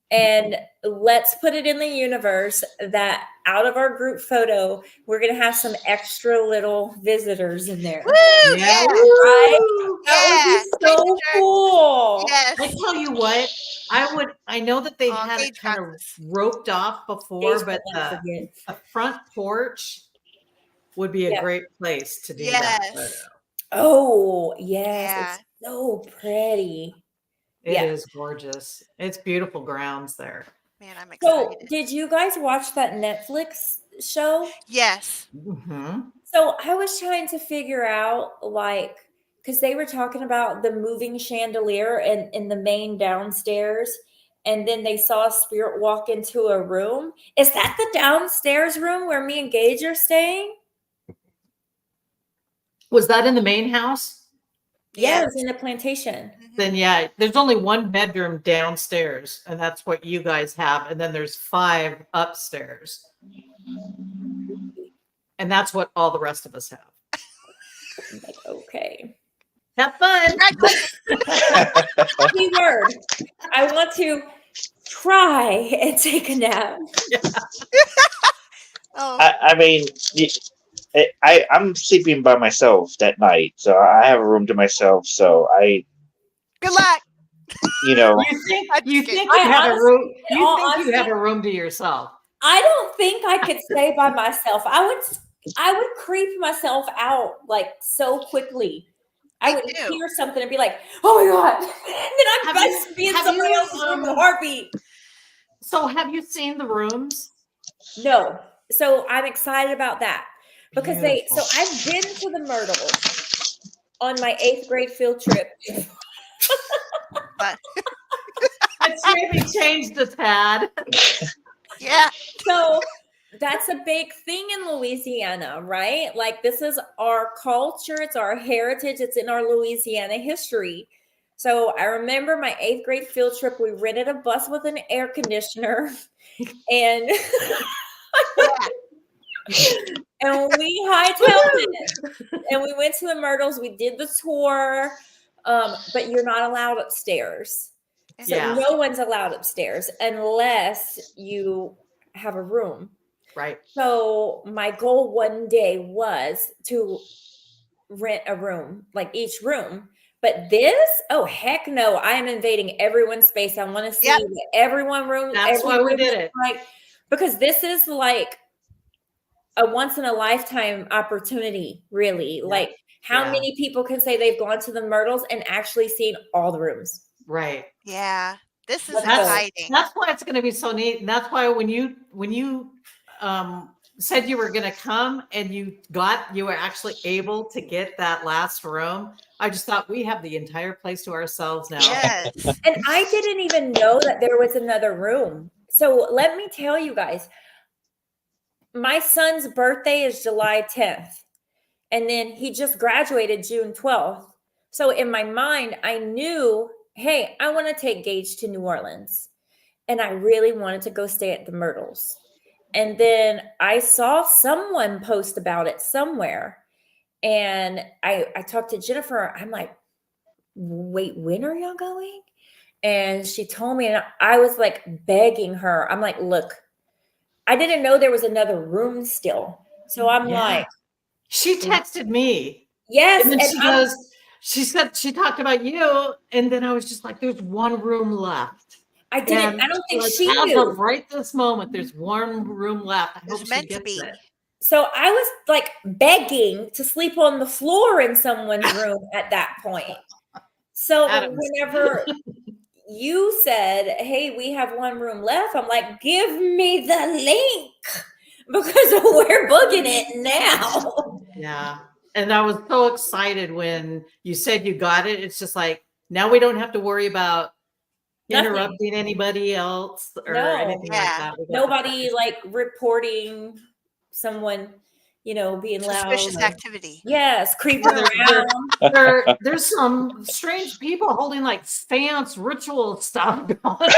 and let's put it in the universe that out of our group photo, we're going to have some extra little visitors in there. Woo! Yeah. Yeah. Right? That Yeah. would be so Gauge your- cool. Yes. I tell you what, I know that they Oh, had it gauge kind of boxes. roped off before, Gauge but will not forget. the front porch would be a Yeah. great place to do that photo. Yes. Oh, yes. Yeah. It's so pretty. It Yeah. is gorgeous. It's beautiful grounds there. Man, I'm So, excited. did you guys watch that Netflix show? Yes. Mm-hmm. So, I was trying to figure out, because they were talking about the moving chandelier in the main downstairs, and then they saw a spirit walk into a room. Is that the downstairs room where me and Gage are staying? Was that in the main house? Yeah, it was in the plantation. Mhm. Then yeah, there's only one bedroom downstairs, and that's what you guys have. And then there's 5 upstairs. And that's what all the rest of us have. I'm like, okay. Have fun. Congratulations. Keyword. I want to try and take a nap. Oh, I mean, I'm sleeping by myself that night, so I have a room to myself. So good luck. you know, You think I you have a honestly- room? in You all think you have honesty- a room to yourself? I don't think I could stay by myself. I would creep myself out like so quickly. I Me would too. hear something and be like, "Oh my god!" And then Have I'd be in have somebody you, else's room with a heartbeat. So have you seen the rooms? No, so I'm excited about that because Beautiful. So I've been to the Myrtles on my 8th grade field trip. But It's maybe changed a tad. yeah, So that's a big thing in Louisiana, right? Like this is our culture, it's our heritage, it's in our Louisiana history. So I remember my 8th grade field trip, we rented a bus with an air conditioner and and we hightailed it and we went to the Myrtles, we did the tour, but you're not allowed upstairs. So Yeah. no one's allowed upstairs unless you have a room. Right. So my goal one day was to rent a room, like each room. But this, oh heck no! I am invading everyone's space. I want to see Yep. what everyone room. That's every why we room did is it. like, because this is like a once in a lifetime opportunity. Really, Yeah. like how Yeah. many people can say they've gone to the Myrtles and actually seen all the rooms? Right. yeah. This is That's- exciting. That's why it's going to be so neat. And that's why when you said you were going to come and you were actually able to get that last room, I just thought we have the entire place to ourselves now. Yes. And I didn't even know that there was another room. So let me tell you guys, my son's birthday is July 10th. And then he just graduated June 12th. So in my mind, I knew, hey, I want to take Gage to New Orleans. And I really wanted to go stay at the Myrtles. And then I saw someone post about it somewhere. And I talked to Jennifer. I'm like, wait, when are y'all going? And she told me, and I was like begging her. I'm like, look, I didn't know there was another room still. So I'm Yeah. like, She texted me. yes. And then and she I'm- goes, she said, she talked about you. And then I was just like, there's one room left. I didn't. And I don't think like, she as knew. of right this moment, there's one room left. I It was hope she meant to gets be. it. So I was like begging to sleep on the floor in someone's room at that point. So Adams. whenever you said, hey, we have one room left, I'm like, give me the link because we're booking it now. Yeah. And I was so excited when you said you got it. It's just like, now we don't have to worry about interrupting anybody else or No. anything like Yeah. that. We got Nobody like reporting someone, being loud. Suspicious or- activity. Yes, creeping Yeah, around. there's some strange people holding like seance ritual stuff going on.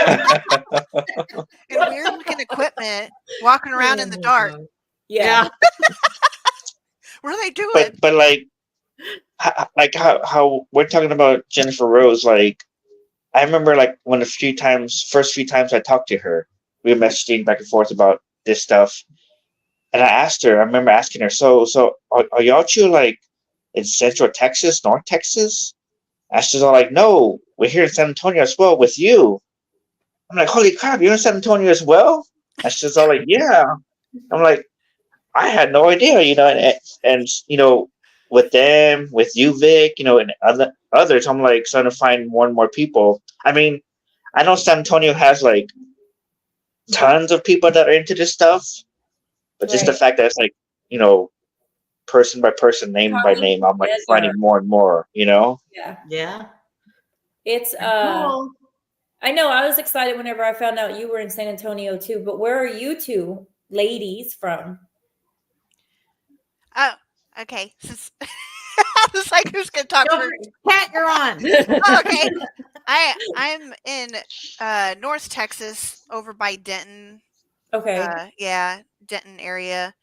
And weird looking equipment walking around in the dark. Yeah. What are they doing? but like how we're talking about Jennifer Rose. Like, I remember like first few times I talked to her, we were messaging back and forth about this stuff, and I remember asking her, so are y'all two like in Central Texas, North Texas? And she's all like, no, we're here in San Antonio as well with you. I'm like, holy crap, you're in San Antonio as well? And she's all like, yeah. I'm like, I had no idea, and with them, with you, Vic, and others, I'm like starting to find more and more people. I mean, I know San Antonio has like tons of people that are into this stuff, but just the Right. fact that it's like, person by person, name by name, I'm like finding more and more, Yeah. Yeah. It's Cool. I know I was excited whenever I found out you were in San Antonio too, but where are you two ladies from? Oh, okay. I was like, who's gonna talk Go first? Pat, you're on. Oh, okay. I'm in North Texas, over by Denton. Okay. Yeah, Denton area,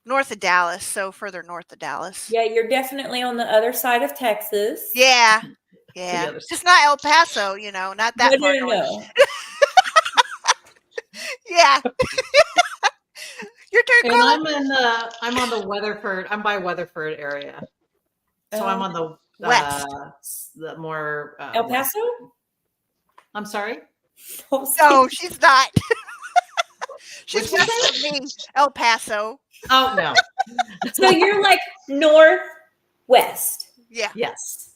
north of Dallas. So further north of Dallas. Yeah, you're definitely on the other side of Texas. Yeah. other Just not El Paso, not that far north. No. Yeah. Your turn, And Carla. I'm on the Weatherford. I'm by Weatherford area. So I'm on the West. the more El Paso? I'm sorry. No, she's not. She's west of me, El Paso. Oh no. So you're like northwest. Yeah. Yes.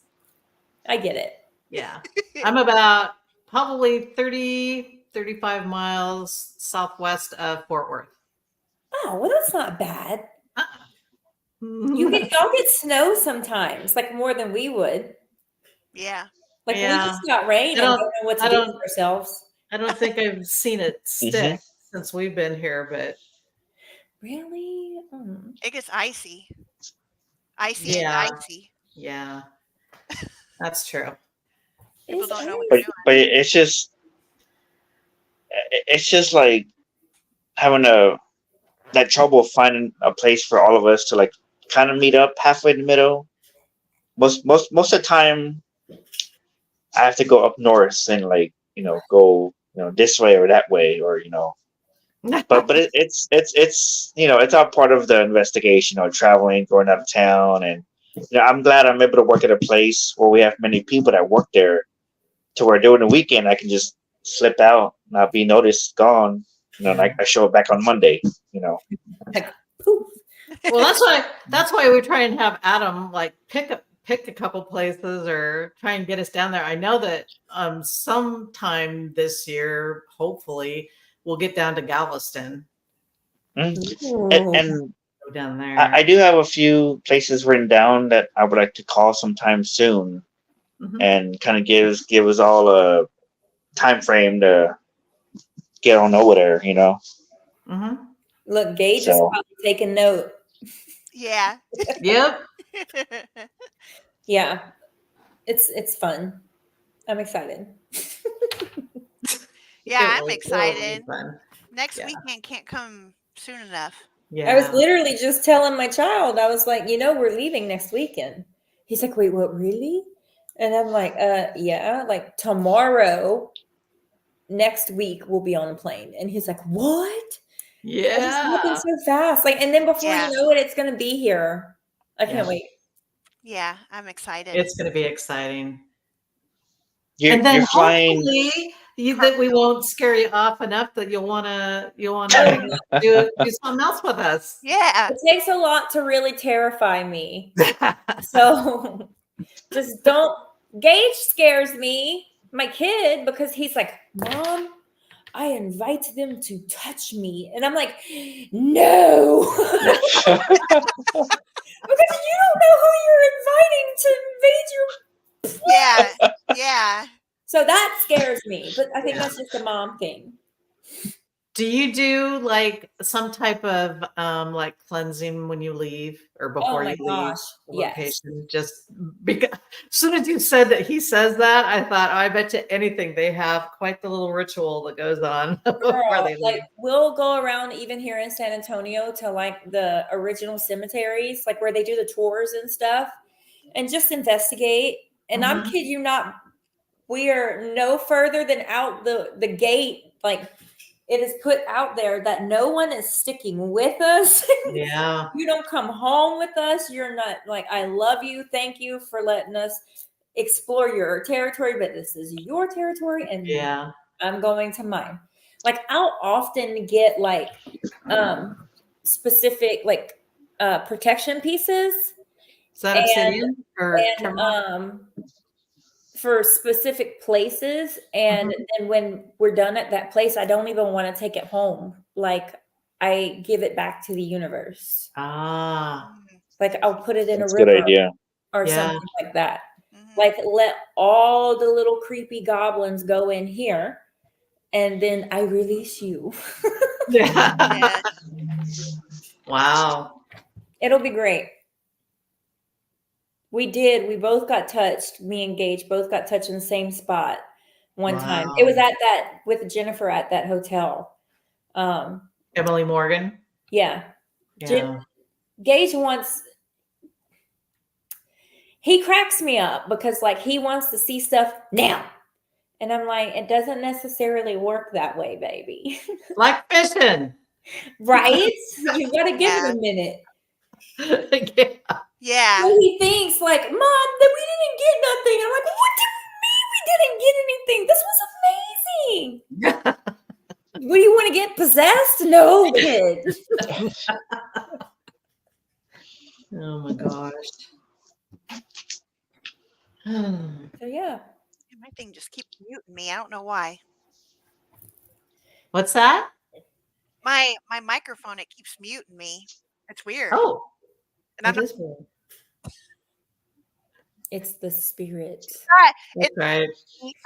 I get it. Yeah. I'm about probably 35 miles southwest of Fort Worth. Oh, well, that's not bad. Uh-uh. Y'all get snow sometimes, like more than we would. Yeah. Like we Yeah. just got rain and don't know what to do with ourselves. I don't think I've seen it stick since we've been here, but Really? It gets icy. Icy Yeah. and icy. yeah. That's true. People It's don't know what but they're doing. but it's just like having that trouble finding a place for all of us to like kind of meet up halfway in the middle. Most of the time, I have to go up north and like go this way or that way, or but it's it's all part of the investigation, traveling, going out of town, and I'm glad I'm able to work at a place where we have many people that work there, to where during the weekend I can just slip out, not be noticed, gone, and I show up back on Monday, like poof. Well, that's why we try and have Adam like pick a couple places or try and get us down there. I know that sometime this year, hopefully, we'll get down to Galveston. and Go down there. I do have a few places written down that I would like to call sometime soon, and kind of give us all a time frame to get on over there, Look, Gage is probably taking note. Yeah. Yep. Yeah. It's fun. I'm excited. Yeah, It I'm will be excited. fun. Next weekend can't come soon enough. Yeah. I was literally just telling my child, I was like, we're leaving next weekend. He's like, wait, what, really? And I'm like, yeah, like tomorrow, next week, we'll be on a plane. And he's like, what? Yeah. It's happened so fast. Like, and then before Yeah. you know it, it's going to be here. I can't wait. Yeah, I'm excited. It's going to be exciting. You're flying. Hopefully that we won't scare you off enough that you'll want to do something else with us. Yeah. It takes a lot to really terrify me. So just don't. Gage scares me, my kid, because he's like, Mom, I invite them to touch me. And I'm like, no. Because you don't know who you're inviting to invade your place. Yeah. So that scares me, but I think that's just a mom thing. Do you do like some type of like cleansing when you leave or before you leave the location? Just because as soon as you said that he says that, I thought, oh, I bet you anything they have quite the little ritual that goes on before they leave. Like we'll go around even here in San Antonio to like the original cemeteries, like where they do the tours and stuff, and just investigate. And I'm kid you not, we are no further than out the gate. Like it is put out there that no one is sticking with us. Yeah. You don't come home with us. You're not like, I love you. Thank you for letting us explore your territory, but this is your territory and I'm going to mine. Like I'll often get like specific like protection pieces. Is that obsidian or for specific places, and then when we're done at that place, I don't even want to take it home. Like I give it back to the universe. Like I'll put it in a river or something like that. Like let all the little creepy goblins go in here, and then I release you. Wow. It'll be great. We both got touched. Me and Gage both got touched in the same spot one time. It was at that with Jennifer at that hotel. Emily Morgan. Yeah. Gage he cracks me up because like he wants to see stuff now. And I'm like, it doesn't necessarily work that way, baby. Like fishing. Right? You got to give it a minute. Yeah. So he thinks like, Mom, that we didn't get nothing. I'm like, what do you mean we didn't get anything? This was amazing. What do you want to get possessed? No, kid. Oh my gosh. So yeah. My thing just keeps muting me. I don't know why. What's that? My microphone, it keeps muting me. It's weird. Oh. And That is weird. It's the spirit. That's right.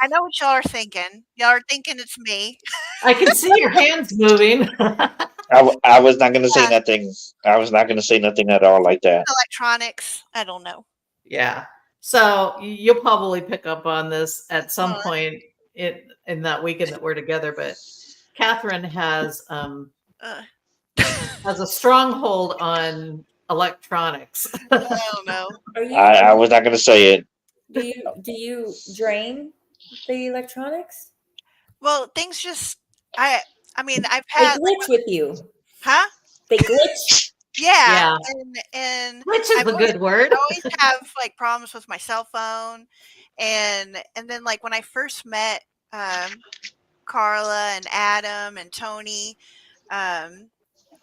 I know what y'all are thinking. Y'all are thinking it's me. I can see your hands moving. I was not going to say nothing. I was not going to say nothing at all like that. Electronics. I don't know. Yeah. So you'll probably pick up on this at some point in that weekend that we're together. But Catherine has a stronghold on electronics. Oh no. I was not going to say it. Do you drain the electronics? Well, things just I mean I've had they glitch with you. Huh? They glitch. Yeah. And which is a good word. I always have like problems with my cell phone, and then like when I first met Carla and Adam and Tony,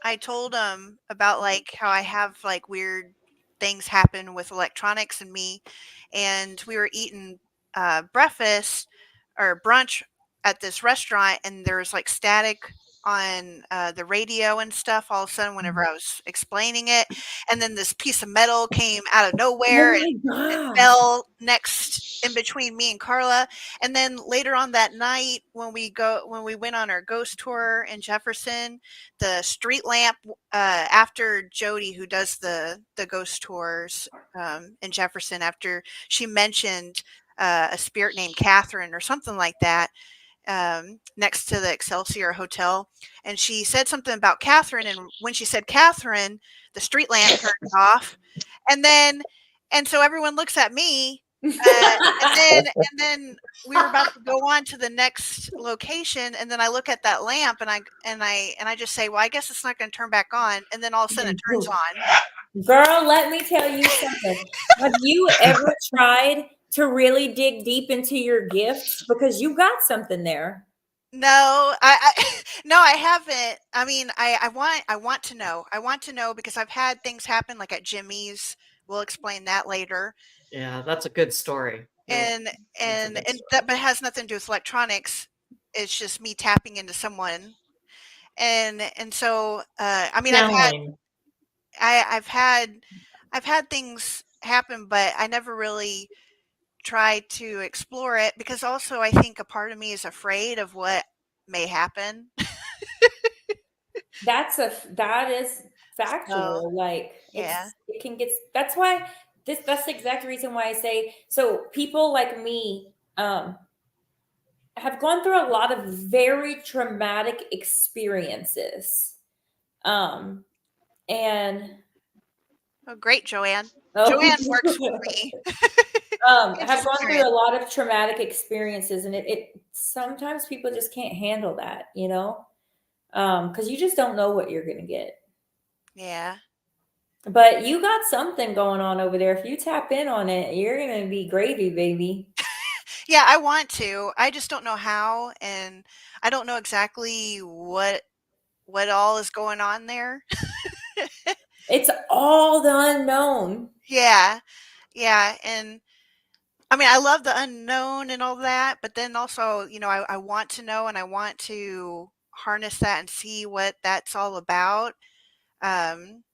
I told them about like how I have like weird things happen with electronics and me, and we were eating breakfast or brunch at this restaurant, and there was like static on the radio and stuff all of a sudden whenever I was explaining it, and then this piece of metal came out of nowhere and fell next in between me and Carla. And then later on that night when we went on our ghost tour in Jefferson, the street lamp after Jody, who does the ghost tours in Jefferson, after she mentioned a spirit named Catherine or something like that, next to the Excelsior Hotel, and she said something about Catherine, and when she said Catherine, the street lamp turned off, and so everyone looks at me, and then we were about to go on to the next location, and then I look at that lamp, and I just say, well, I guess it's not going to turn back on, and then all of a sudden it turns on. Girl, let me tell you something. Have you ever tried to really dig deep into your gifts, because you got something there? No, I haven't. I mean, I want to know. I want to know because I've had things happen like at Jimmy's. We'll explain that later. Yeah, that's a good story. And that, but it has nothing to do with electronics. It's just me tapping into someone. And so I mean, I've had things happen, but I never really try to explore it, because also I think a part of me is afraid of what may happen. That is factual. So, Like yeah. it can get, that's why that's the exact reason why I say, so people like me have gone through a lot of very traumatic experiences. And Oh, great, Joanne. oh, Joanne works with me. have gone through a lot of traumatic experiences, and it sometimes people just can't handle that, you know, because you just don't know what you're gonna get. Yeah. But you got something going on over there. If you tap in on it, you're gonna be gravy, baby. Yeah, I want to. I just don't know how, and I don't know exactly what all is going on there. It's all the unknown. Yeah. Yeah, and I mean, I love the unknown and all that, but then also, I want to know, and I want to harness that and see what that's all about. Um,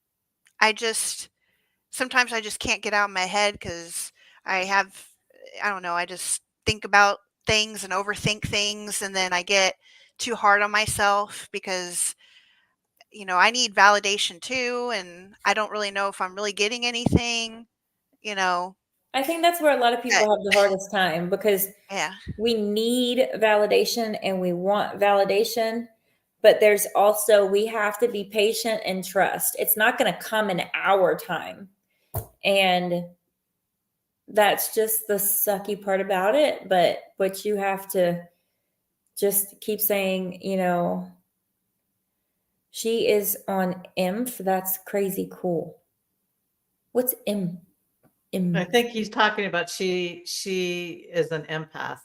sometimes I just can't get out of my head because I don't know, I just think about things and overthink things, and then I get too hard on myself because, I need validation too, and I don't really know if I'm really getting anything, you know. I think that's where a lot of people But, have the hardest time, because yeah. we need validation and we want validation, but there's also, we have to be patient and trust. It's not going to come in our time. And that's just the sucky part about it. But you have to just keep saying, she is on IMF. That's crazy cool. What's IMF? I think he's talking about she is an empath.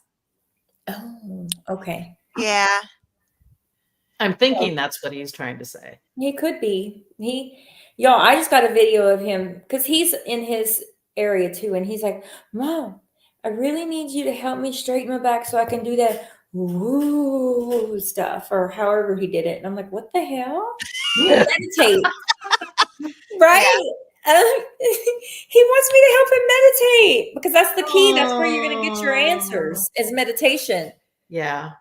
Oh, okay. Yeah. I'm thinking that's what he's trying to say. He could be. Y'all, I just got a video of him because he's in his area too. And he's like, Mom, I really need you to help me straighten my back so I can do that woo stuff, or however he did it. And I'm like, what the hell? Meditate. Right? He wants me to help him meditate because that's the key. That's where you're going to get your answers, is meditation. Yeah.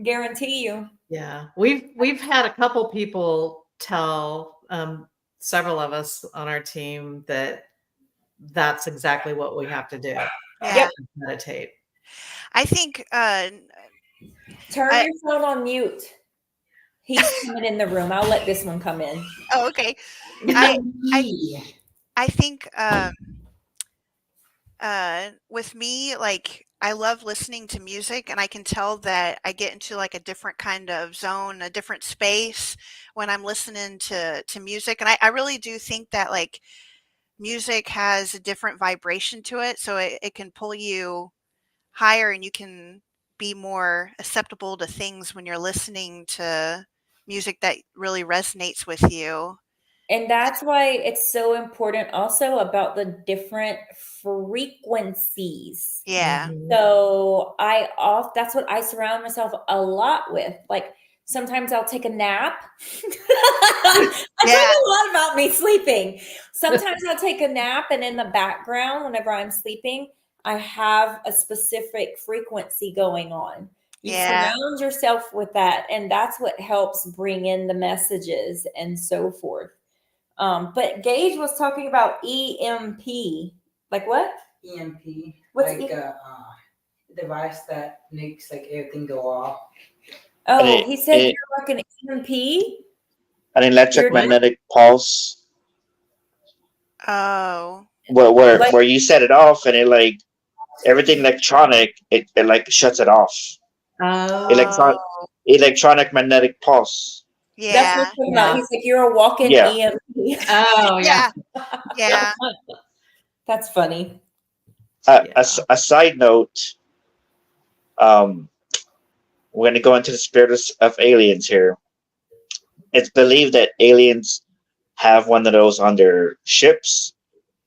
Guarantee you. Yeah. We've had a couple people tell several of us on our team that that's exactly what we have to do. Yeah. Meditate. I think Turn your phone on mute. He's coming in the room. I'll let this one come in. Oh, okay. I think with me, like, I love listening to music, and I can tell that I get into like a different kind of zone, a different space when I'm listening to music. And I really do think that, like, music has a different vibration to it, so it can pull you higher, and you can be more acceptable to things when you're listening to music that really resonates with you. And that's why it's so important also about the different frequencies. Yeah. So that's what I surround myself a lot with. Like, sometimes I'll take a nap. I talk a lot about me sleeping. Sometimes I'll take a nap, and in the background, whenever I'm sleeping, I have a specific frequency going on. You surround yourself with that, and that's what helps bring in the messages and so forth. But Gage was talking about EMP. Like what? EMP. What's like a device that makes like everything go off. Oh, he said you're like an EMP? An electromagnetic pulse. Oh. Where you set it off, and it, like, everything electronic, it like shuts it off. Oh. Electronic magnetic pulse. Yeah. That's what he's talking about. He's like, you're a walking EMP. Oh, yeah. Yeah. That's funny. A side note, we're going to go into the spirit of aliens here. It's believed that aliens have one of those on their ships,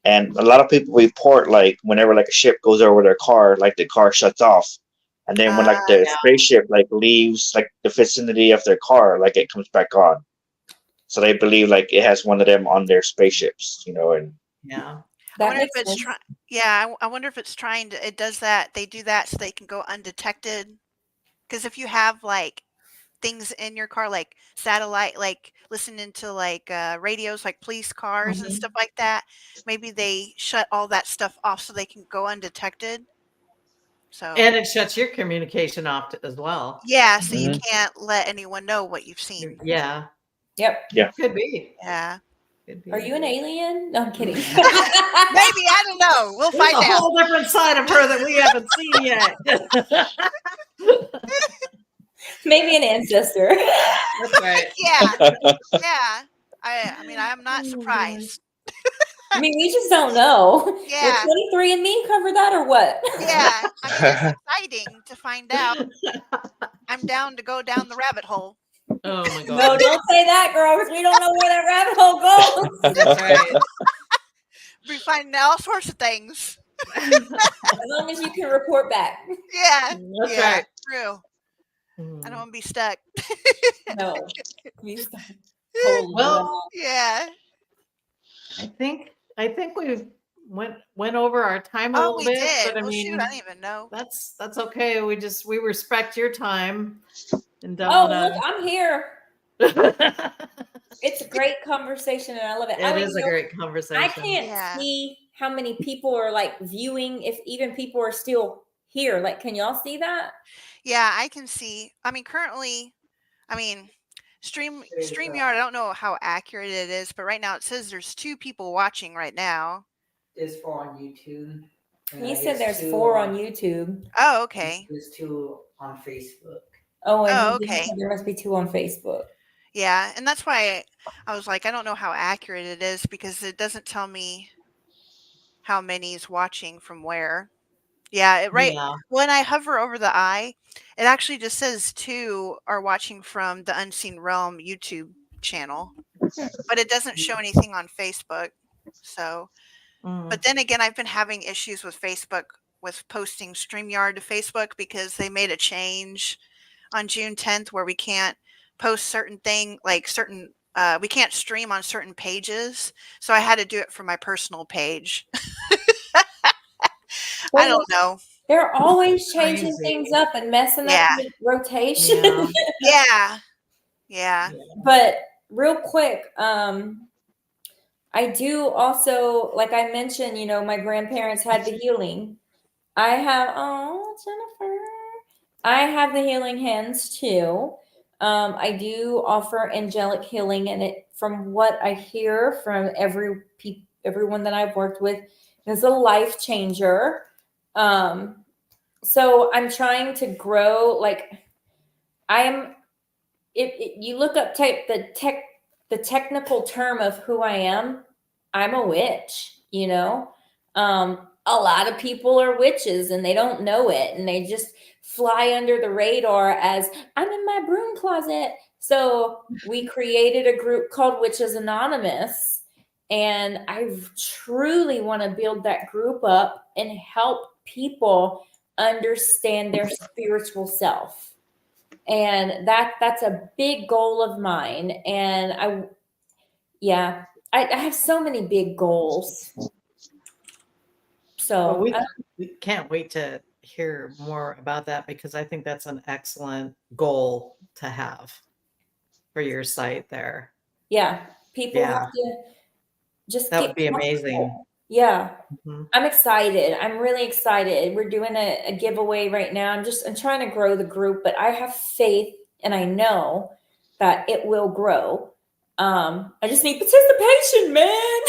and a lot of people report, like, whenever like a ship goes over their car, like the car shuts off, and then when like the spaceship like leaves like the vicinity of their car, like it comes back on. So they believe like it has one of them on their spaceships, and I wonder if it's Yeah, I wonder if it's trying to. It does that. They do that so they can go undetected. Because if you have like things in your car, like satellite, like listening to like radios, like police cars and stuff like that, maybe they shut all that stuff off so they can go undetected. So And it shuts your communication off as well. yeah, so you Mhm. can't let anyone know what you've seen. Yeah, Yep. could be. Yeah, Could be. Are you an alien? No, I'm kidding. maybe I don't know. We'll There's find a out. whole different side of her that we haven't seen yet. Maybe an ancestor. That's right. Yeah, yeah. I mean, I'm not Oh, surprised. I mean, we just don't know. Yeah. Will 23andMe cover that or what? Yeah, I mean, it's exciting to find out. I'm down to go down the rabbit hole. Oh my god. No, don't say that, girl, because we don't know where that rabbit hole goes. That's right. We're finding all sorts of things. As long as you can report back. Yeah, That's yeah, right. true. I don't want to be stuck. No. Please don't. Holy Well, no. Yeah. I think we've went over our time a Oh, little we bit, did. but I Well, shoot, mean I don't even know. that's okay. We respect your time and don't Oh, want look, I'm here. to. It's a great conversation and I love it. It is a great conversation. I can't Yeah. see how many people are like viewing, if even people are still here. Like, can y'all see that? Yeah, I can see. I mean, currently, I mean, StreamYard, I don't know how accurate it is, but right now it says there's 2 people watching right now. There's 4 on YouTube. and He I said guess there's 2 4 on YouTube. Oh, okay. There's 2 on Facebook. Oh, and Oh, he okay. said there must be 2 on Facebook. Yeah, and that's why I was like, I don't know how accurate it is because it doesn't tell me how many is watching from where. Yeah, Yeah. when I hover over the eye, it actually just says 2 are watching from the Unseen Realm YouTube channel, but it doesn't show anything on Facebook. So, but then again, I've been having issues with Facebook with posting StreamYard to Facebook because they made a change on June 10th where we can't post certain we can't stream on certain pages. So I had to do it for my personal page. I don't know. They're always changing Crazy. things up and messing Yeah. up the rotation. Yeah. Yeah. But real quick, I do also, like I mentioned, you know, my grandparents had the healing. I have, oh, Jennifer. I have the healing hands too. I do offer angelic healing, and it, from what I hear from everyone that I've worked with, is a life changer. So I'm trying to grow. Like you look up the technical term of who I am. I'm a witch. You know, a lot of people are witches and they don't know it, and they just fly under the radar as I'm in my broom closet. So we created a group called Witches Anonymous, and I truly want to build that group up and help people understand their spiritual self. And that's a big goal of mine. And I have so many big goals. So Well, we can't wait to hear more about that because I think that's an excellent goal to have for your site there. yeah, people Yeah. have to just That get would be amazing. comfortable. Yeah. Mhm. I'm excited. I'm really excited. We're doing a giveaway right now. I'm trying to grow the group, but I have faith and I know that it will grow. I just need participation, man.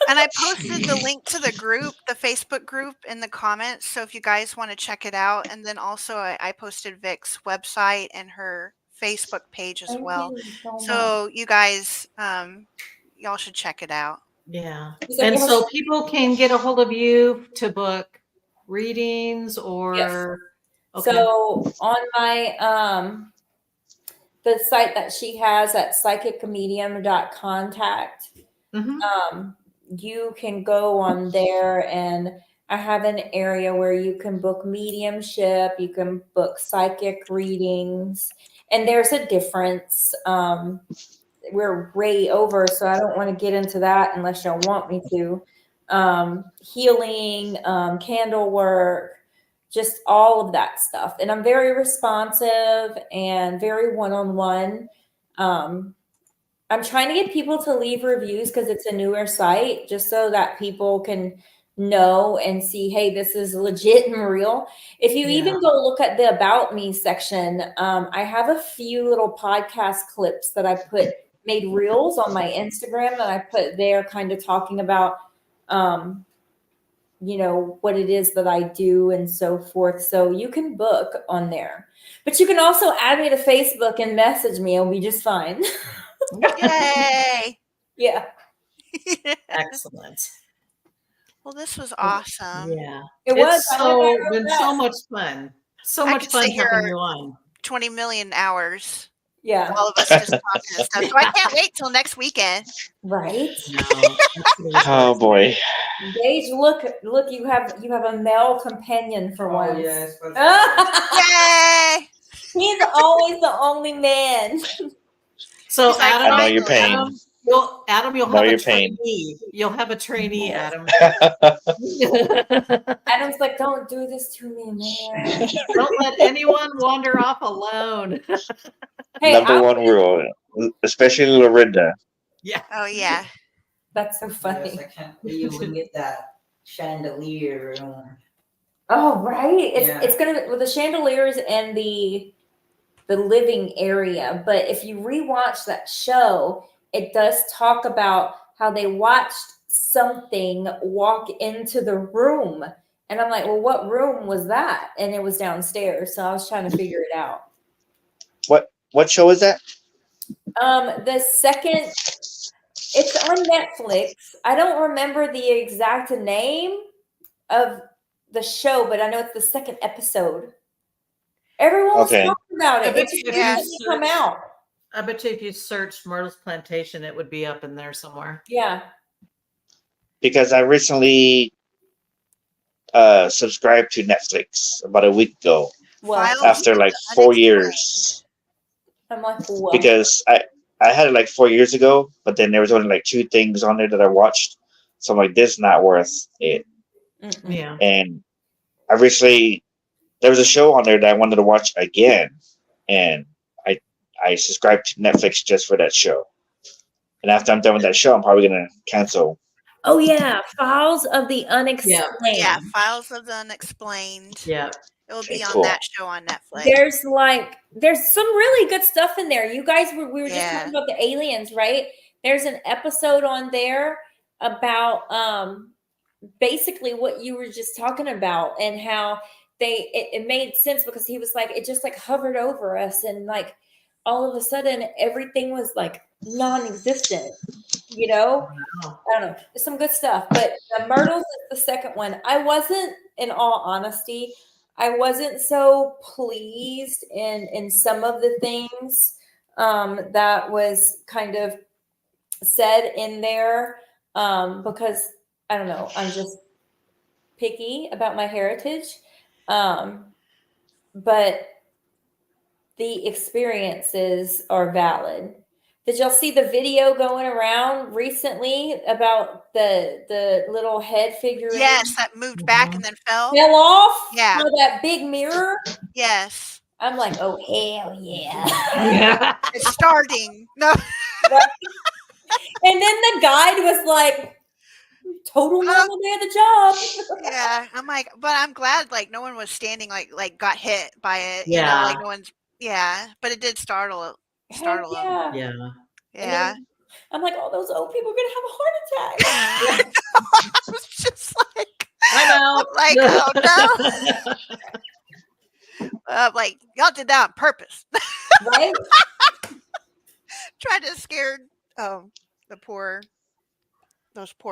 And I posted the link to the group, the Facebook group, in the comments. So if you guys want to check it out, and then also I posted Vic's website and her Facebook page as Thank well. you so much. So you guys, y'all should check it out. Yeah. So And y'all so people can get a hold of you to book readings or Yes. okay. So on my the site that she has at psychicmedium.contact, Mhm. you can go on there, and I have an area where you can book mediumship, you can book psychic readings, and there's a difference. We're way over, so I don't want to get into that unless y'all want me to. healing, candle work, just all of that stuff. And I'm very responsive and very one-on-one. I'm trying to get people to leave reviews because it's a newer site, just so that people can know and see, hey, this is legit and real. If you even go look at the About Me section, I have a few little podcast clips that I made reels on my Instagram that I put there, kind of talking about, what it is that I do and so forth. So you can book on there, but you can also add me to Facebook and message me. It'll be just fine. Yay! Yeah. Excellent. Well, this was awesome. Yeah. It was been so much fun. So I much could fun sit here having you on. 20 million hours. Yeah. All of us just talking and stuff. So I can't wait till next weekend. Right. No, Oh boy. Gage, look, you have a male companion for once. Yes. Yay! He's always the only man. So He's like, Adam, I know your pain. you'll have Know a your pain. trainee. You'll have a trainee, Adam. Adam's like, don't do this to me, man. Don't let anyone wander off alone. Hey, Number one rule, especially Lorinda. Yeah. Oh, yeah. That's so funny. Yes, I can't believe we get that chandelier. Oh, right. Yeah. It's gonna with the chandeliers and the living area. But if you rewatch that show, it does talk about how they watched something walk into the room. And I'm like, well, what room was that? And it was downstairs. So I was trying to figure it out. What show is that? The second, it's on Netflix. I don't remember the exact name of the show, but I know it's the second episode. Everyone was Okay. talking about it. I bet It you just Yeah. didn't come out. I bet you if you searched Myrtle's Plantation, it would be up in there somewhere. Yeah. Because I recently subscribed to Netflix about a week ago Well, Files after of like the 4 Unexplained. years. I'm like, what? Because I had it like 4 years ago, but then there was only like 2 things on there that I watched. So I'm like, this is not worth it. Mm-mm. Yeah. And I recently, there was a show on there that I wanted to watch again, and I subscribed to Netflix just for that show. And after I'm done with that show, I'm probably gonna cancel. Oh yeah, Files of the Unexplained. Yeah, Files of the Unexplained. Yeah. It will Okay, be on cool. that show on Netflix. There's some really good stuff in there. You guys we were just Yeah. talking about the aliens, right? There's an episode on there about basically what you were just talking about and how it made sense because he was like, it just like hovered over us and like all of a sudden everything was like non-existent, you know? Wow. I don't know. There's some good stuff, but the Myrtles is the second one. I wasn't, in all honesty, I wasn't so pleased in some of the things that was kind of said in there because I don't know, I'm just picky about my heritage. But the experiences are valid. Did y'all see the video going around recently about the little head figurine? Yes, that moved back and then fell. Fell off? Yeah. Or that big mirror? Yes. I'm like, oh, hell yeah. Yeah. It's starting. No. And then the guide was like, total normal day of the job. Yeah. I'm like, but I'm glad like no one was standing like got hit by it. You know, Yeah. like no one's but it did startle them. Yeah. Yeah. Yeah. I'm like, oh, those old people are gonna have a heart attack. I was just like I'm out. like, oh no. Like y'all did that on purpose. Right? Tried to scare those poor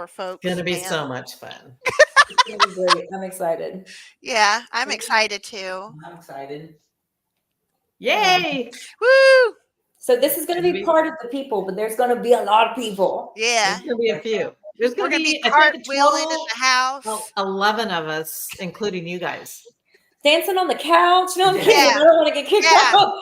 folks. It's gonna be man. so much fun. It's gonna be great. I'm excited. Yeah, I'm excited too. I'm excited. Yay! Woo! So this is going to be part of the people, but there's going to be a lot of people. Yeah. There's gonna be a few. There's We're gonna gonna be I think, cartwheeling in total, the house. 11 of us, including you guys. Dancing on the couch. No, I'm kidding. Yeah. I don't want to get kicked Yeah. out.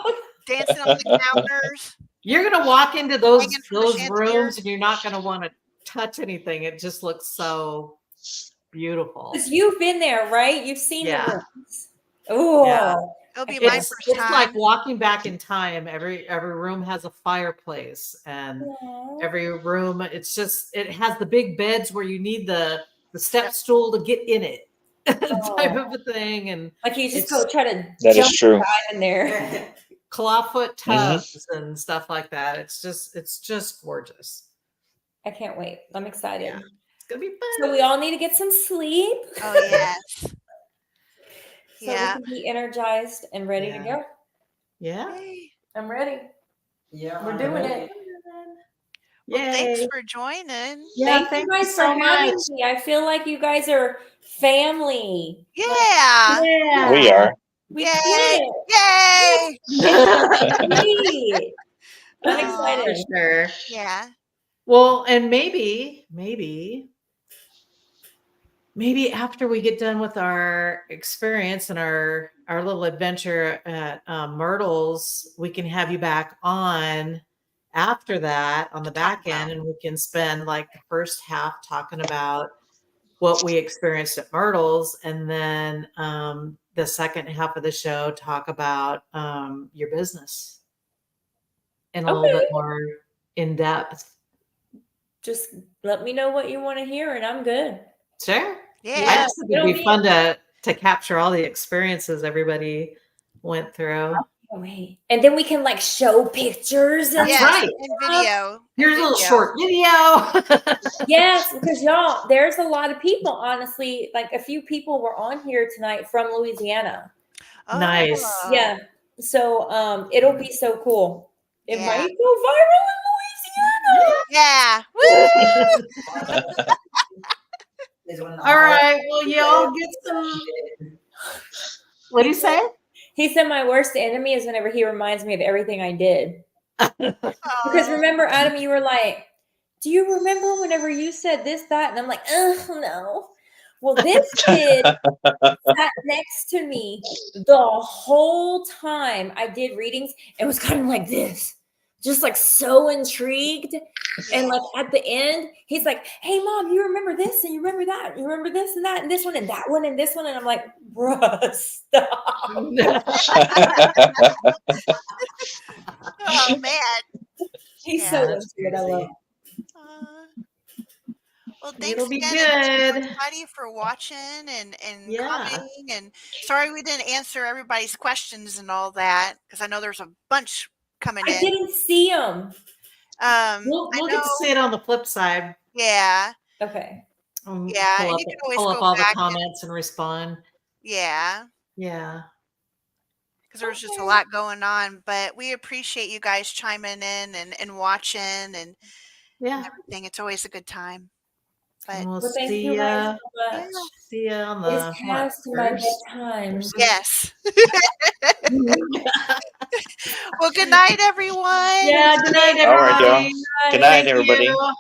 Dancing on the counters. You're gonna walk into those Hanging from the chandelier. rooms and you're not gonna want to touch anything. It just looks so beautiful. Because you've been there, right? You've seen Yeah. the rooms. Oh, Yeah. It'll be my It's first time. like walking back in time. Every room has a fireplace, and Aw. every room it has the big beds where you need the step stool to get in it, type of a thing, and Like you just it's go try to That jump is true. in there. clawfoot tubs and stuff like that. It's just gorgeous. I can't wait. I'm excited. Yeah. It's gonna be fun. So we all need to get some sleep. Oh yes. So Yeah. we can be energized and ready to go. Yeah. Yay. I'm ready. Yeah, We're I'm doing ready. it. Well, thanks Yay. for joining. Yeah, Thank you guys for having me. I feel like you guys are family. Yeah. Yeah. We are. We Yay. did it. Yay. Sweet. I'm Aw. For excited. sure. Yeah. Well, and maybe after we get done with our experience and our little adventure at Myrtle's, we can have you back on after that on the back end, and we can spend like the first half talking about what we experienced at Myrtle's, and then the second half of the show talk about your business in a little bit more in depth. Just let me know what you want to hear, and I'm good. Sure. I Yeah. just think it'd be fun to capture all the experiences everybody went through. Oh, wait. And then we can like show pictures and That's Yes. right. And video. Here's a little Video. short video. yes, because y'all, there's a lot of people, honestly. Like a few people were on here tonight from Louisiana. Oh. Nice. Yeah. So it'll be so cool. It Yeah. might go viral in Louisiana. Yeah. Woo! All right. Well, y'all get some. What do you say? He said my worst enemy is whenever he reminds me of everything I did. Because Oh. remember, Adam, you were like, do you remember whenever you said this, that? And I'm like, oh, no. Well, this kid sat next to me the whole time I did readings and was kind of like this, just like so intrigued. And like at the end, he's like, hey, Mom, you remember this and you remember that? You remember this and that and this one and that one and this one? And I'm like, bruh, stop. Oh man. He's Yeah, so that's into it. I love it. Well, thanks It'll be again, and thanks good. everybody for watching and Yeah. commenting. And sorry we didn't answer everybody's questions and all that because I know there's a bunch coming I in. didn't see him. We'll I get to know- see it on the flip side. Yeah, Okay. Yeah, Pull and up, you can always pull up go all the back and- comments and respond. yeah, Yeah. because there was just a lot going on. But we appreciate you guys chiming in and watching and Yeah. everything. It's always a good time. But And we'll Well, thank see you guys ya. so much. See ya on the It's past my bedtime. yes. Well, good night, everyone. Yeah. Good night, All right, y'all. everybody. Good night, Thank everybody. you.